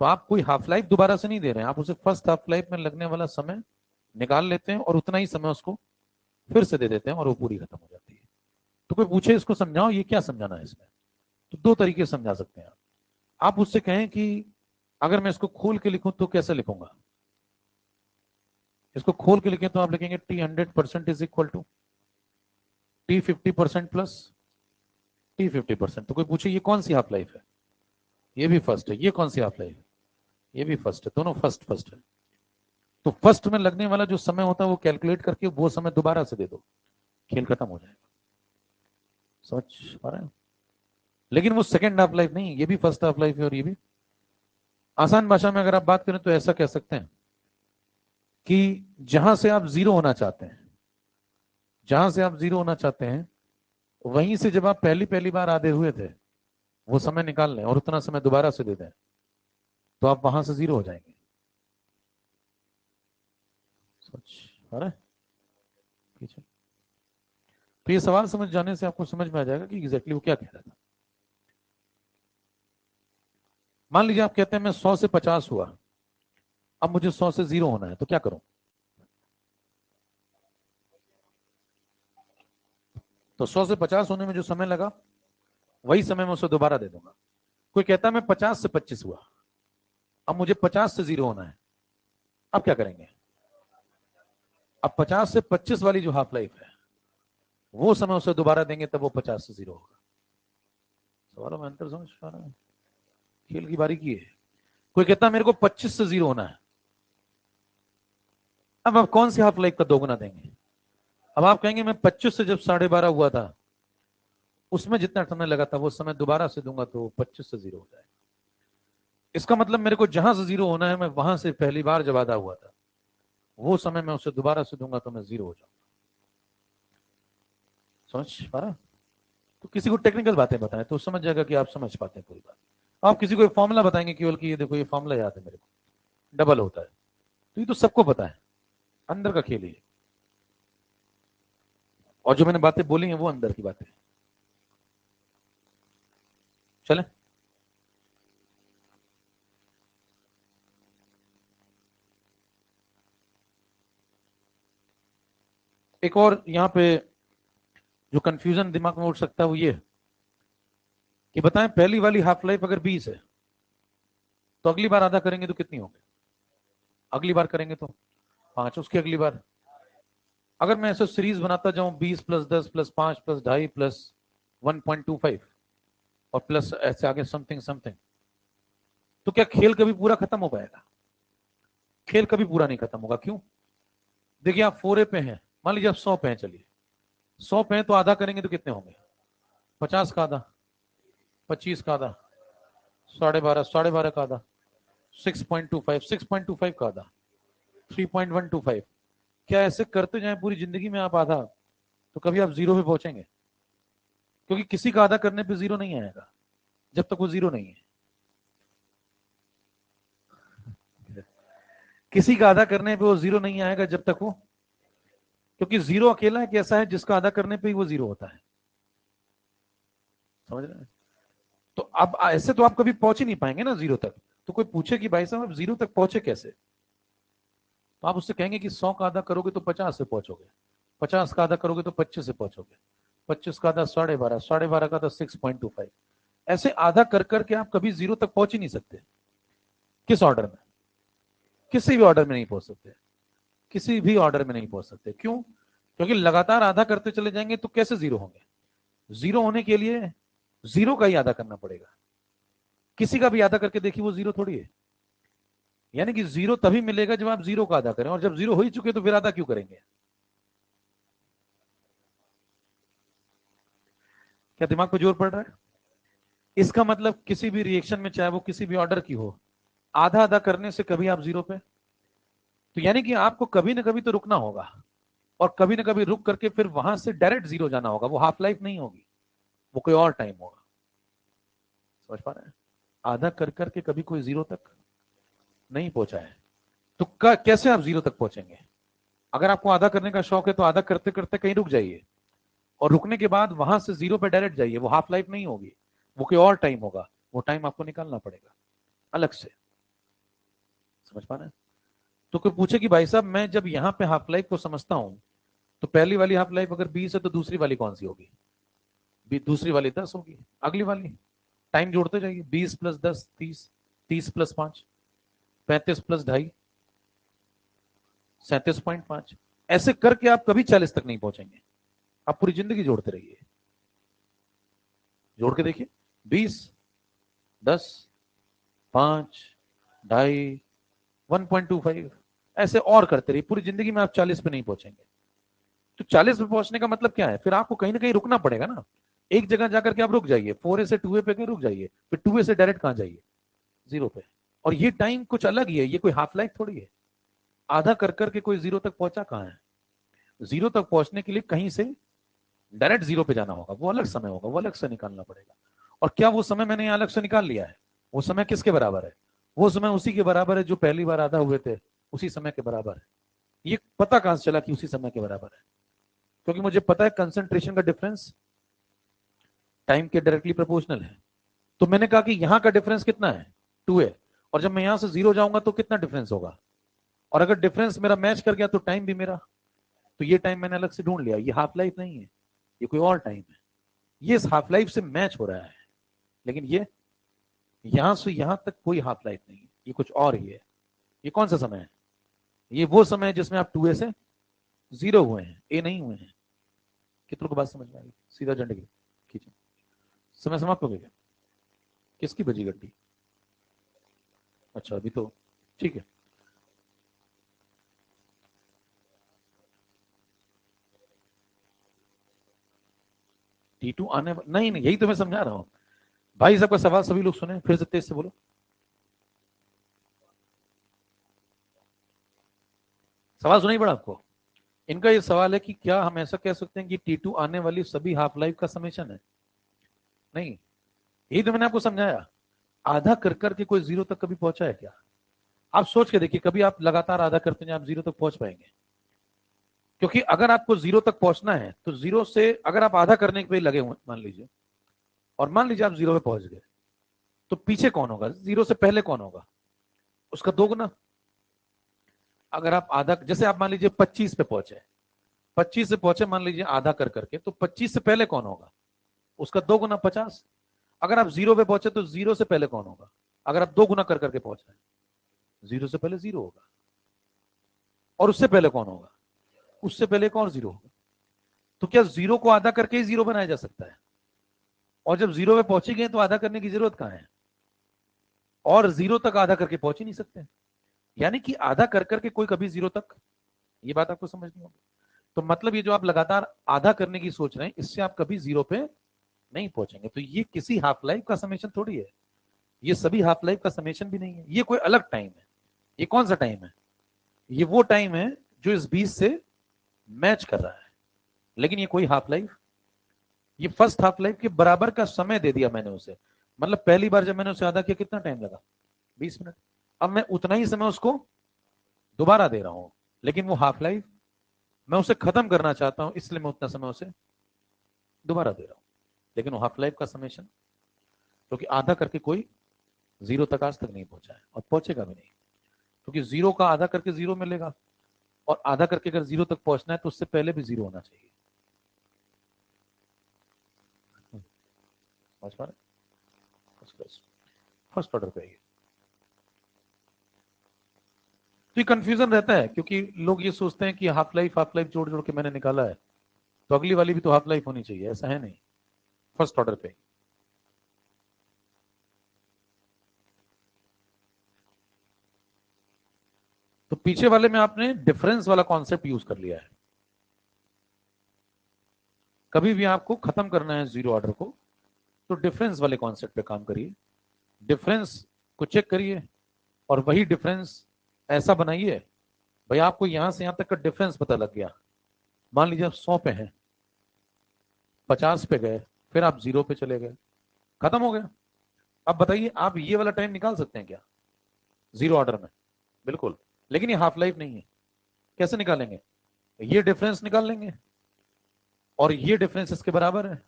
तो आप कोई हाफ लाइफ दोबारा से नहीं दे रहे हैं, आप उसे फर्स्ट हाफ लाइफ में लगने वाला समय निकाल लेते हैं और उतना ही समय उसको फिर से दे देते हैं और वो पूरी खत्म हो जाती है। तो कोई पूछे इसको समझाओ, ये क्या समझाना है इसमें? तो दो तरीके से समझा सकते हैं आप उससे कहें कि अगर मैं इसको खोल के लिखूं तो कैसे लिखूंगा? इसको खोल के लिखें तो आप लिखेंगे T100% = T50% + T50%। तो कोई पूछे ये कौन सी हाफ लाइफ है? ये भी फर्स्ट है। ये कौन सी हाफ लाइफ है? ये भी फर्स्ट है। दोनों फर्स्ट फर्स्ट है। तो फर्स्ट में लगने वाला जो समय होता है वो कैलकुलेट करके वो समय दोबारा से दे दो, खेल खत्म हो जाएगा। समझ पा रहे हैं? लेकिन वो सेकेंड हाफ लाइफ नहीं, ये भी फर्स्ट हाफ लाइफ है और ये भी। आसान भाषा में अगर आप बात करें तो ऐसा कह सकते हैं कि जहां से आप जीरो होना चाहते हैं, जहां से आप जीरो होना चाहते हैं, वहीं से जब आप पहली पहली बार आधे हुए थे, वो समय निकाल लें और उतना समय दोबारा से दे दें, तो आप वहां से जीरो हो जाएंगे। समझ पा रहे हैं? पीछे तो ये सवाल समझ जाने से आपको समझ में आ जाएगा कि एग्जैक्टली वो क्या कह रहा था। मान लीजिए आप कहते हैं मैं 100 से 50 हुआ, अब मुझे 100 से 0 होना है, तो क्या करूं? तो 100 से 50 होने में जो समय लगा, वही समय मैं उसे दोबारा दे दूंगा। कोई कहता है मैं 50 से 25 हुआ, अब मुझे 50 से 0 होना है, अब क्या करेंगे? अब 50 से 25 वाली जो हाफ लाइफ है, वो समय उसे दोबारा देंगे, तब वो 50 से 0 होगा। सवालों में अंतर समझ पा रहे हैं? खेल की बारीकी है। कोई कहता है मेरे को 25 से 0 होना है, अब आप कौन सी हाफ लाइफ का दोगुना देंगे? अब आप कहेंगे मैं 25 से जब 12:30 हुआ था, उसमें जितना समय लगा था वो समय दोबारा से दूंगा तो 25 से 0 हो जाएगा। इसका मतलब मेरे को जहां से 0 होना है, मैं वहां से पहली बार जब आधा हुआ था, वो समय मैं उसे दोबारा से दूंगा तो मैं 0 हो जाऊंगा। समझ पा रहा? तो किसी को टेक्निकल बातें बताएं तो समझ जाएगा कि आप समझ पाते हैं पूरी बात। आप किसी को एक फॉर्मूला बताएंगे केवल कि ये देखो ये फॉर्मूला याद है मेरे को, डबल होता है, तो ये तो सबको पता है, अंदर का खेल ही है। और जो मैंने बातें बोली हैं वो अंदर की बातें। चले, एक और यहाँ पे जो कंफ्यूजन दिमाग में उठ सकता है वो ये कि बताएं पहली वाली हाफ लाइफ अगर 20 है, तो अगली बार आधा करेंगे तो कितनी होगी? अगली बार करेंगे तो 5, उसकी अगली बार। अगर मैं ऐसे सीरीज बनाता जाऊं 20 + 10 + 5 + 2.5 + 1.25 और प्लस ऐसे आगे समथिंग समथिंग, तो क्या खेल कभी पूरा खत्म हो पाएगा? खेल कभी पूरा नहीं खत्म होगा। क्यों? देखिए आप 4A पे हैं, मान लीजिए आप 100 पे हैं, चलिए 100 पे हैं तो आधा करेंगे तो कितने होंगे? 50 का आधा, 25 का आधा, 12.5, 12.5 का आधा, 6.25, 6.25 का आधा, 3.125। क्या ऐसे करते जाए पूरी जिंदगी में आप आधा, तो कभी आप 0 पे पहुंचेंगे? क्योंकि किसी का आधा करने पे 0 नहीं आएगा जब तक वो 0 नहीं है। किसी का आधा करने पे वो जीरो नहीं आएगा जब तक वो, क्योंकि जीरो अकेला एक ऐसा है जिसका आधा करने पे ही वो जीरो होता है, समझ रहे हैं? तो अब ऐसे तो आप कभी पहुंच ही नहीं पाएंगे ना जीरो तक। तो कोई पूछे कि भाई साहब आप जीरो तक पहुंचे कैसे, तो आप उससे कहेंगे कि 100 का आधा करोगे तो 50 से पहुंचोगे, 50 का आधा करोगे तो 25 से पहुंचोगे, 25 का आधा 12.5, 12.5 का आधा 6.25। ऐसे आधा कर करके आप कभी जीरो तक पहुंच ही नहीं सकते। किस ऑर्डर में? किसी भी ऑर्डर में नहीं पहुंच सकते, किसी भी ऑर्डर में नहीं पहुंच सकते। क्यों? क्योंकि लगातार आधा करते चले जाएंगे तो कैसे जीरो होंगे? जीरो होने के लिए जीरो का ही आधा करना पड़ेगा। किसी का भी आधा करके देखिए वो जीरो थोड़ी है। यानी कि जीरो तभी मिलेगा जब आप जीरो का आधा करें, और जब जीरो हो ही चुके तो फिर आधा क्यों करेंगे? क्या दिमाग पे जोर पड़ रहा है? इसका मतलब किसी भी रिएक्शन में, चाहे वो किसी भी ऑर्डर की हो, आधा आधा करने से कभी आप जीरो पे, तो यानी कि आपको कभी ना कभी तो रुकना होगा, और कभी ना कभी रुक करके फिर वहां से डायरेक्ट जीरो जाना होगा। वो हाफ लाइफ नहीं होगी, वो कोई और टाइम होगा। समझ पा रहे हैं? आधा कर करके कभी कोई जीरो तक नहीं पहुंचा है। तो कैसे आप जीरो तक पहुंचेंगे? अगर आपको आधा करने का शौक है तो आधा करते करते कहीं रुक जाइए, और रुकने के बाद वहां से जीरो पे डायरेक्ट जाइए। वो हाफ लाइफ नहीं होगी, वो कोई और टाइम होगा। वो टाइम आपको निकालना पड़ेगा अलग से। समझ पा रहे हैं? तो कोई पूछे कि भाई साहब मैं जब यहाँ पे हाफ लाइफ को समझता हूं, तो पहली वाली हाफ लाइफ अगर 20 है तो दूसरी वाली कौन सी होगी? दूसरी वाली 10 होगी। अगली वाली टाइम जोड़ते जाइए, 20 प्लस 10 30, 30 प्लस 5 35 प्लस 2.5 37.5। ऐसे करके आप कभी 40 तक नहीं पहुंचेंगे। आप पूरी जिंदगी जोड़ते रहिए, जोड़ के देखिए, 20 10 5 2.5 1.25, ऐसे और करते रहिए। पूरी जिंदगी में आप 40 पे नहीं पहुंचेंगे। तो 40 पे पहुंचने का मतलब क्या है? फिर आपको कहीं ना कहीं रुकना पड़ेगा ना। एक जगह जाकर के आप रुक जाइए, 4A से 2A पे रुक जाइए, फिर 2A से डायरेक्ट कहां जाइए? जीरो पे। और ये टाइम कुछ अलग ही है, ये कोई हाफ लाइफ थोड़ी है। आधा कर करके कोई जीरो तक पहुंचा कहां है? जीरो तक पहुंचने के लिए कहीं से डायरेक्ट जीरो पे जाना होगा, वो अलग समय होगा, वो अलग से निकालना पड़ेगा। और क्या वो समय मैंने अलग से निकाल लिया है? वो समय किसके बराबर है? वो समय उसी के बराबर है जो पहली बार आधा हुए थे, उसी समय के बराबर है। ये पता कहां से चला कि उसी समय के बराबर है? क्योंकि मुझे पता है कंसंट्रेशन का डिफरेंस टाइम के डायरेक्टली प्रोपोर्शनल है। तो मैंने कहा कि यहां का डिफरेंस कितना है? 2A। और जब मैं यहां से जीरो जाऊंगा तो कितना डिफरेंस होगा? और अगर डिफरेंस मेरा मैच कर गया तो टाइम भी मेरा, तो ये टाइम मैंने अलग से ढूंढ लिया। ये हाफ लाइफ नहीं है, ये कोई और टाइम है। ये इस हाफ लाइफ से मैच हो रहा है, लेकिन ये यहां से यहां तक कोई हाफ लाइफ नहीं है, ये कुछ और ही है। ये कौन सा समय है? ये वो समय है जिसमें आप 2A से जीरो हुए हैं, ए नहीं हुए हैं। कितनों को बात समझ में आ गई? सीधा झंडे की खींचो। समय समाप्त हो गया? किसकी बजी घंटी? अच्छा अभी तो ठीक है। T2 आने नहीं नहीं, यही तो मैं समझा रहा हूं। भाई साहब का सवाल सभी लोग सुने, फिर से तेज से बोलो। सवाल सुनाई पड़ा आपको? इनका ये सवाल है कि क्या हम ऐसा कह सकते हैं कि T2 आने वाली सभी हाफ लाइफ का समेशन है? नहीं, यही तो मैंने आपको समझाया। आधा कर करके कोई जीरो तक कभी पहुंचा है क्या? आप सोच के देखिए, कभी आप लगातार आधा करते हैं आप जीरो तक पहुंच पाएंगे? क्योंकि अगर आपको जीरो तक पहुंचना है तो जीरो से अगर आप आधा करने के लिए लगे हुए मान लीजिए, और मान लीजिए आप जीरो पे पहुंच गए, तो पीछे कौन होगा? जीरो से पहले कौन होगा? उसका दोगुना। अगर आप आधा, जैसे आप मान लीजिए 25 पे पहुंचे, 25 से पहुंचे मान लीजिए आधा कर करके, तो 25 से पहले कौन होगा? उसका 2 गुना 50। अगर आप जीरो पे पहुंचे तो जीरो से पहले कौन होगा? अगर आप 2 गुना कर करके पहुंचे, जीरो से पहले जीरो होगा। और उससे पहले कौन होगा? उससे पहले एक और जीरो होगा। तो क्या जीरो को आधा करके ही जीरो बनाया जा सकता है? और जब जीरो पे पहुंच ही गए तो आधा करने की जरूरत कहां है? और जीरो तक आधा करके पहुंच ही नहीं सकते। यानी कि आधा कर करके कोई कभी जीरो तक, ये बात आपको समझनी होगी। तो मतलब ये जो आप लगातार आधा करने की सोच रहे हैं, इससे आप कभी जीरो पे नहीं पहुंचेंगे। तो ये किसी हाफ लाइफ का समेशन थोड़ी है, ये सभी हाफ लाइफ का समेशन भी नहीं है, ये कोई अलग टाइम है। ये कौन सा टाइम है? ये वो टाइम है जो इस 20 से मैच कर रहा है। लेकिन ये कोई हाफ लाइफ, ये फर्स्ट हाफ लाइफ के बराबर का समय दे दिया मैंने उसे। मतलब पहली बार जब मैंने उसे आधा किया कितना टाइम लगा? 20 मिनट। अब मैं उतना ही समय उसको दोबारा दे रहा हूं, लेकिन वो हाफ लाइफ मैं उसे खत्म करना चाहता हूं, इसलिए मैं उतना समय उसे दोबारा दे रहा हूं। लेकिन वो हाफ लाइफ का समेशन, क्योंकि आधा करके कोई जीरो तक आज तक नहीं पहुंचा है और पहुंचेगा भी नहीं, क्योंकि जीरो का आधा करके जीरो मिलेगा, और आधा करके अगर जीरो तक पहुंचना है तो उससे पहले भी जीरो होना चाहिए। समझ पा रहे? फर्स्ट ऑर्डर पे तो ये कंफ्यूजन रहता है, क्योंकि लोग ये सोचते हैं कि हाफ लाइफ जोड़ जोड़ के मैंने निकाला है, तो अगली वाली भी तो हाफ लाइफ होनी चाहिए। ऐसा है नहीं, फर्स्ट ऑर्डर पे। तो पीछे वाले में आपने डिफरेंस वाला कॉन्सेप्ट यूज कर लिया है। कभी भी आपको खत्म करना है जीरो ऑर्डर को, तो डिफरेंस वाले कॉन्सेप्ट पे काम करिए, डिफरेंस को चेक करिए, और वही डिफरेंस ऐसा बनाइए, भाई आपको यहां से यहां तक का डिफरेंस पता लग गया। मान लीजिए आप 100 पे हैं, 50 पे गए, फिर आप जीरो पे चले गए, खत्म हो गया। अब बताइए, आप ये वाला टाइम निकाल सकते हैं क्या जीरो ऑर्डर में? बिल्कुल। लेकिन ये हाफ लाइफ नहीं है। कैसे निकालेंगे? ये डिफरेंस निकाल लेंगे, और ये डिफरेंस इसके बराबर है,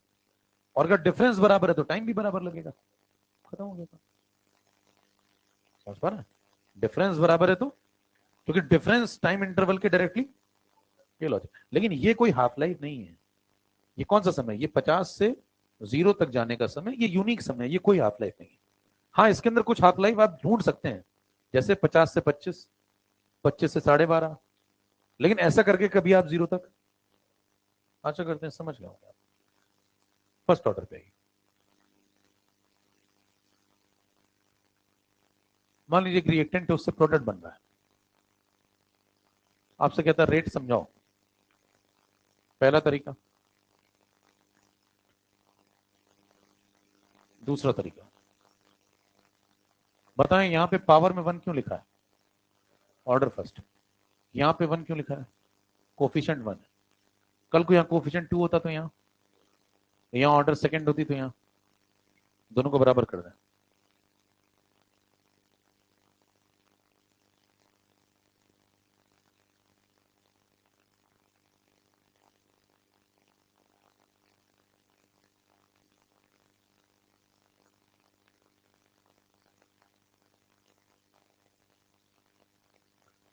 और अगर डिफरेंस बराबर है तो टाइम भी बराबर लगेगा, खत्म हो गया। समझ पा रहे हैं? डिफरेंस बराबर है तो, क्योंकि डिफरेंस टाइम इंटरवल के डायरेक्टली, ये लॉजिक। लेकिन ये कोई हाफ लाइफ नहीं है। ये कौन सा समय? ये 50 से जीरो तक जाने का समय, ये यूनिक समय है, ये कोई हाफ लाइफ नहीं है। हाँ, इसके अंदर कुछ हाफ लाइफ आप ढूंढ सकते हैं, जैसे 50 से 25, 25 से 12.5, लेकिन ऐसा करके कभी आप जीरो तक आशा करते हैं। समझ गया फर्स्ट ऑर्डर पे ही। मान लीजिए रिएक्टेंट है, उससे प्रोडक्ट बन रहा है, आपसे कहता है रेट समझाओ। पहला तरीका। दूसरा तरीका, बताएं यहां पे पावर में 1 क्यों लिखा है? Order first. यहां पे 1 क्यों लिखा है? कोफिशिएंट 1 है। कल को यहाँ कोफिशिएंट 2 होता तो यहाँ ऑर्डर सेकंड होती तो यहाँ दोनों को बराबर कर दें।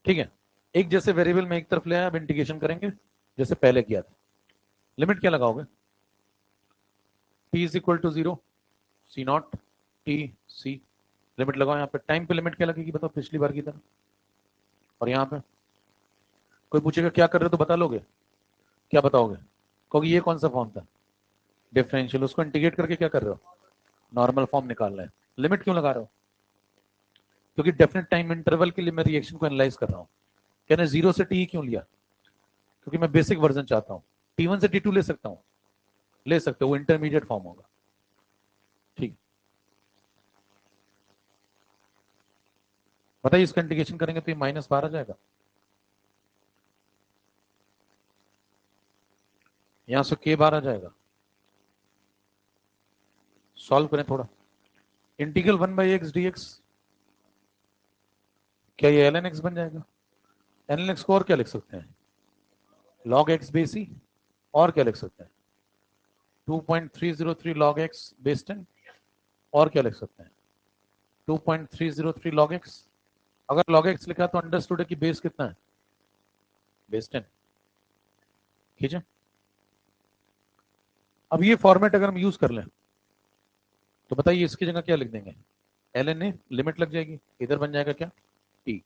ठीक है, एक जैसे वेरिएबल में एक तरफ ले आया, अब इंटीग्रेशन करेंगे जैसे पहले किया था। लिमिट क्या लगाओगे? t is equal to 0 C naught T C. Limit लगाओ। यहाँ पे टाइम पे लिमिट क्या लगेगी बताओ, पिछली बार की तरह। और यहाँ पे कोई पूछेगा क्या कर रहे हो तो बता लोगे? क्या बताओगे? क्योंकि ये कौन सा फॉर्म था? डिफरेंशियल। उसको इंटीग्रेट करके क्या कर रहे हो? नॉर्मल फॉर्म निकाल रहे हैं। लिमिट क्यों लगा रहे हो? क्योंकि डेफिनेट टाइम इंटरवल के लिए मैं रिएक्शन को एनालाइज कर रहा हूँ। कहने 0 से टी क्यों लिया? क्योंकि मैं बेसिक वर्जन चाहता हूँ। T1 से T2 ले सकता हूँ, ले सकते हो, वो इंटरमीडिएट फॉर्म होगा। ठीक, बताइए इसका इंटीग्रेशन करेंगे तो ये माइनस बाहर आ जाएगा, यहां से के बाहर आ जाएगा। सॉल्व करें थोड़ा। इंटीग्रल 1/x dx, क्या ये ln x बन जाएगा? ln x को और क्या लिख सकते हैं? log x बेस ई। और क्या लिख सकते हैं? 2.303 log x बेस 10। और क्या लिख सकते हैं? 2.303 log x। अगर log x लिखा तो अंडरस्टूड है कि बेस कितना है? बेस 10। ठीक है, अब ये फॉर्मेट अगर हम यूज कर लें तो बताइए इसकी जगह क्या लिख देंगे? ln ए, लिमिट लग जाएगी, इधर बन जाएगा क्या? t।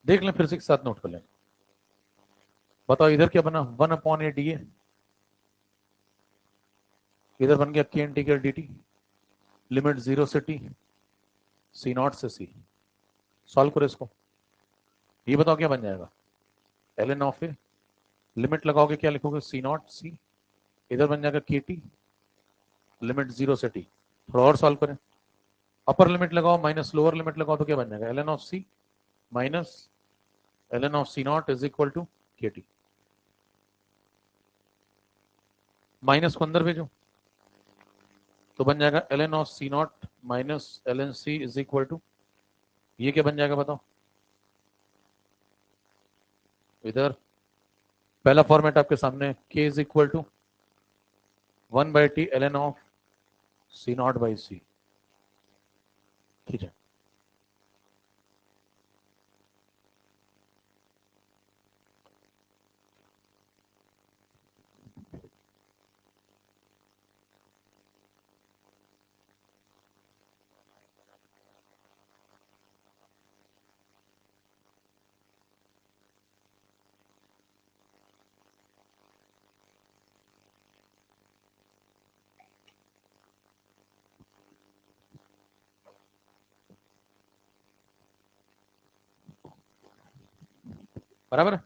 देख लें फिर से एक साथ नोट कर लें। बताओ इधर क्या बना? 1/a dA। इधर बन गया के इंटीग्रल dt, लिमिट 0 से t, सी नॉट से सी। सॉल्व करो इसको, ये बताओ क्या बन जाएगा? ln ऑफ ए, लिमिट लगाओगे क्या लिखोगे? सी नॉट सी, इधर बन जाएगा के टी, लिमिट 0 से टी। थोड़ा और सॉल्व करें। अपर लिमिट लगाओ माइनस लोअर लिमिट लगाओ तो क्या बन जाएगा? ln of C minus ln of C naught is equal to K T. Minus को अंदर भेजो, तो बन जाएगा ln of C naught minus ln C is equal to, ये क्या बन जाएगा बताओ। इधर पहला फॉर्मेट आपके सामने, k is equal to 1/t ln of C naught by C. ठीक है, बराबर है।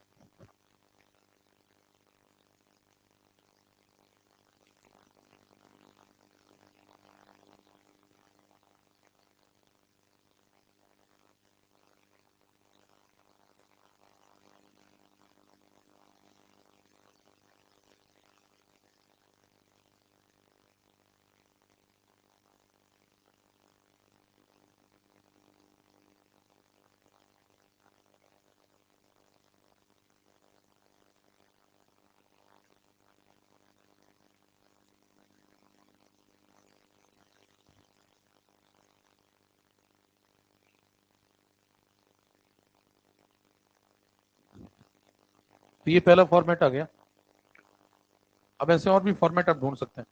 तो ये पहला फॉर्मेट आ गया। अब ऐसे और भी फॉर्मेट आप ढूंढ सकते हैं।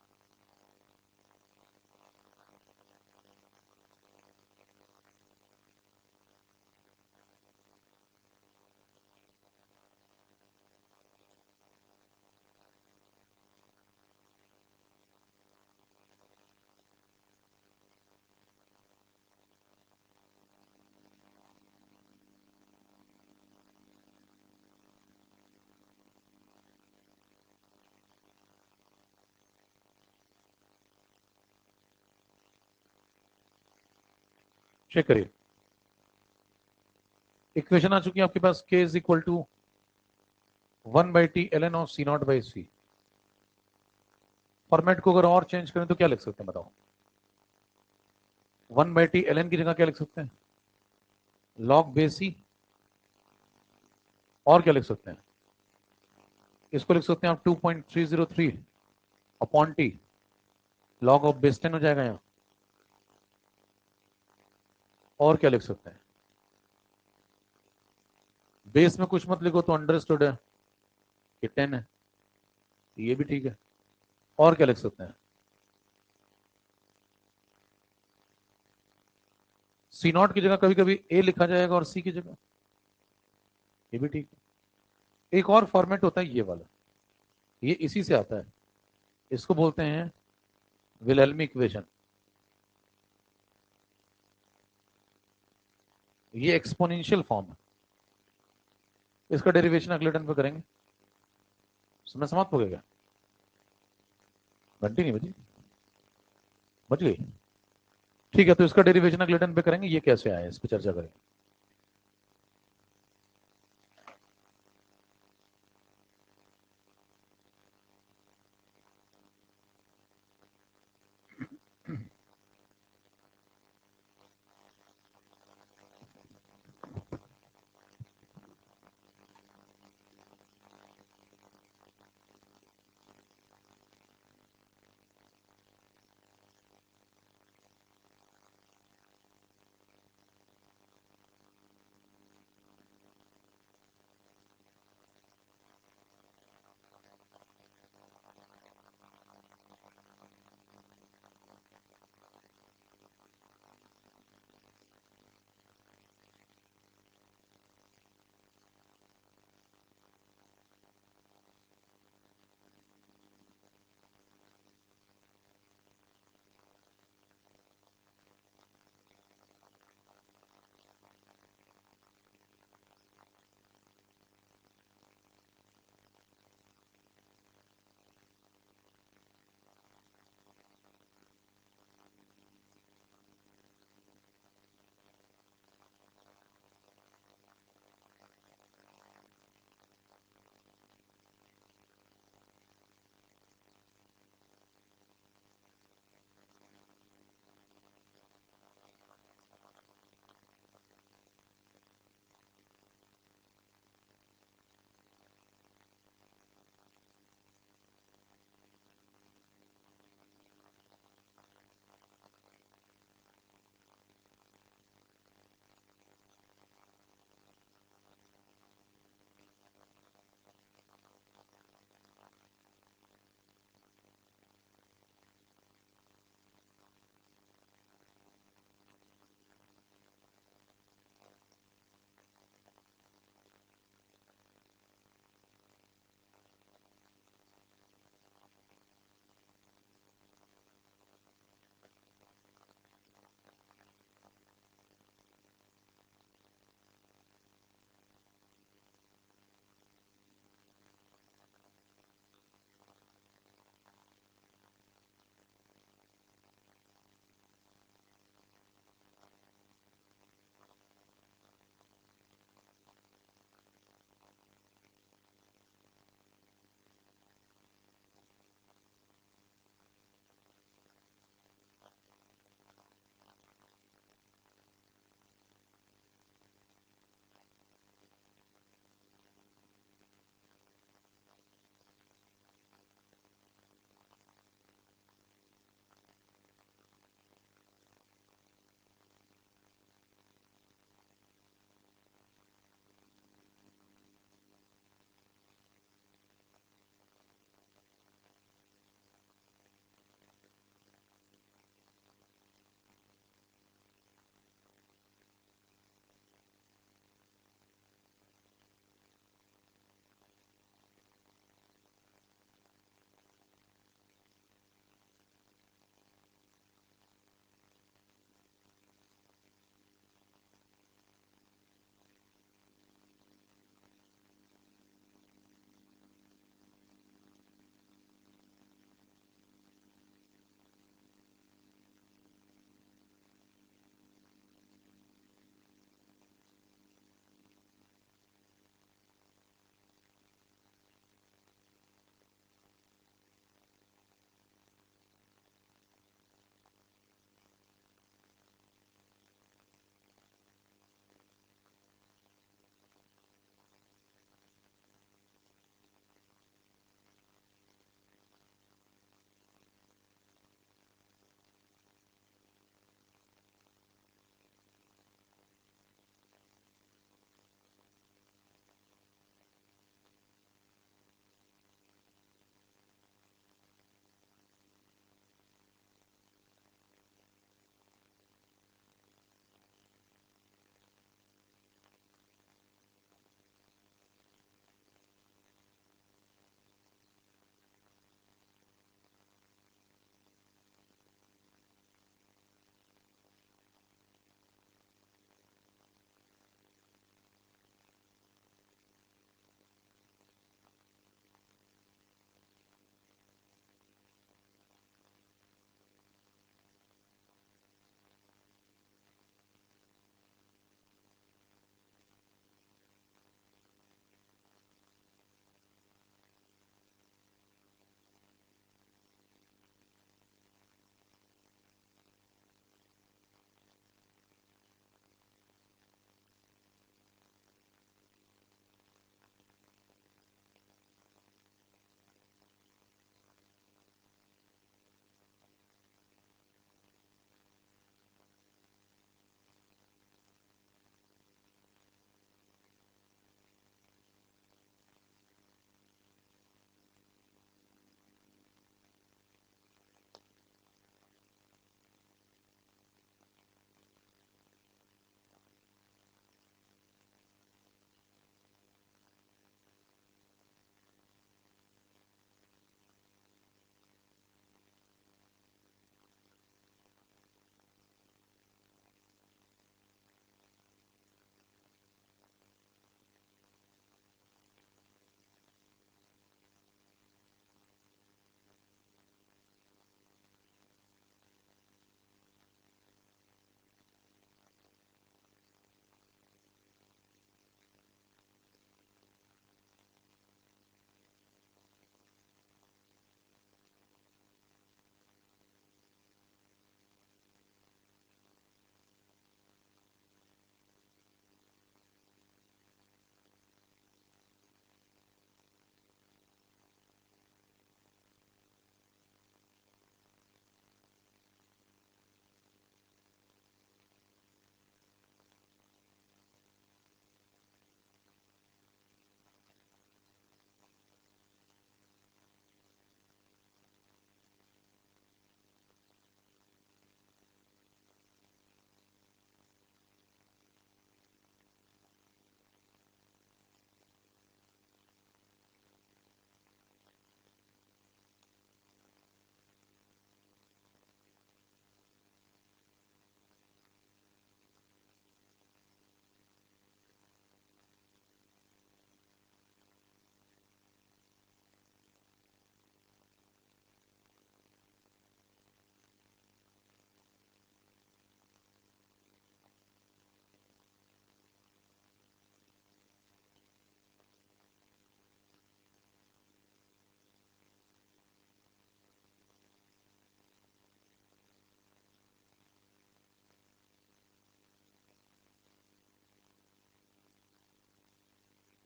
चेक करिए, इक्वेशन आ चुकी है आपके पास, k is equal to 1/t ln of C naught by C. Format को अगर और चेंज करें तो क्या लिख सकते हैं बताओ। 1/t ln की जगह क्या लिख सकते हैं, log बेस सी। और क्या लिख सकते हैं, इसको लिख सकते हैं आप 2.303 upon T, log of base 10 हो जाएगा यहाँ। और क्या लिख सकते हैं, बेस में कुछ मत लिखो तो अंडरस्टूड है कि 10 है, ये भी ठीक है। और क्या लिख सकते हैं, सी नॉट की जगह कभी कभी ए लिखा जाएगा और सी की जगह, ये भी ठीक है। एक और फॉर्मेट होता है ये वाला, ये इसी से आता है, इसको बोलते हैं विल्हेल्मी इक्वेशन। ये एक्सपोनेंशियल फॉर्म है, इसका डेरिवेशन अगले टर्म पे करेंगे। समय समाप्त हो गया, घंटी नहीं बजी, बच गई। ठीक है, तो इसका डेरिवेशन अगले टर्म पे करेंगे, ये कैसे आया इस पर चर्चा करेंगे।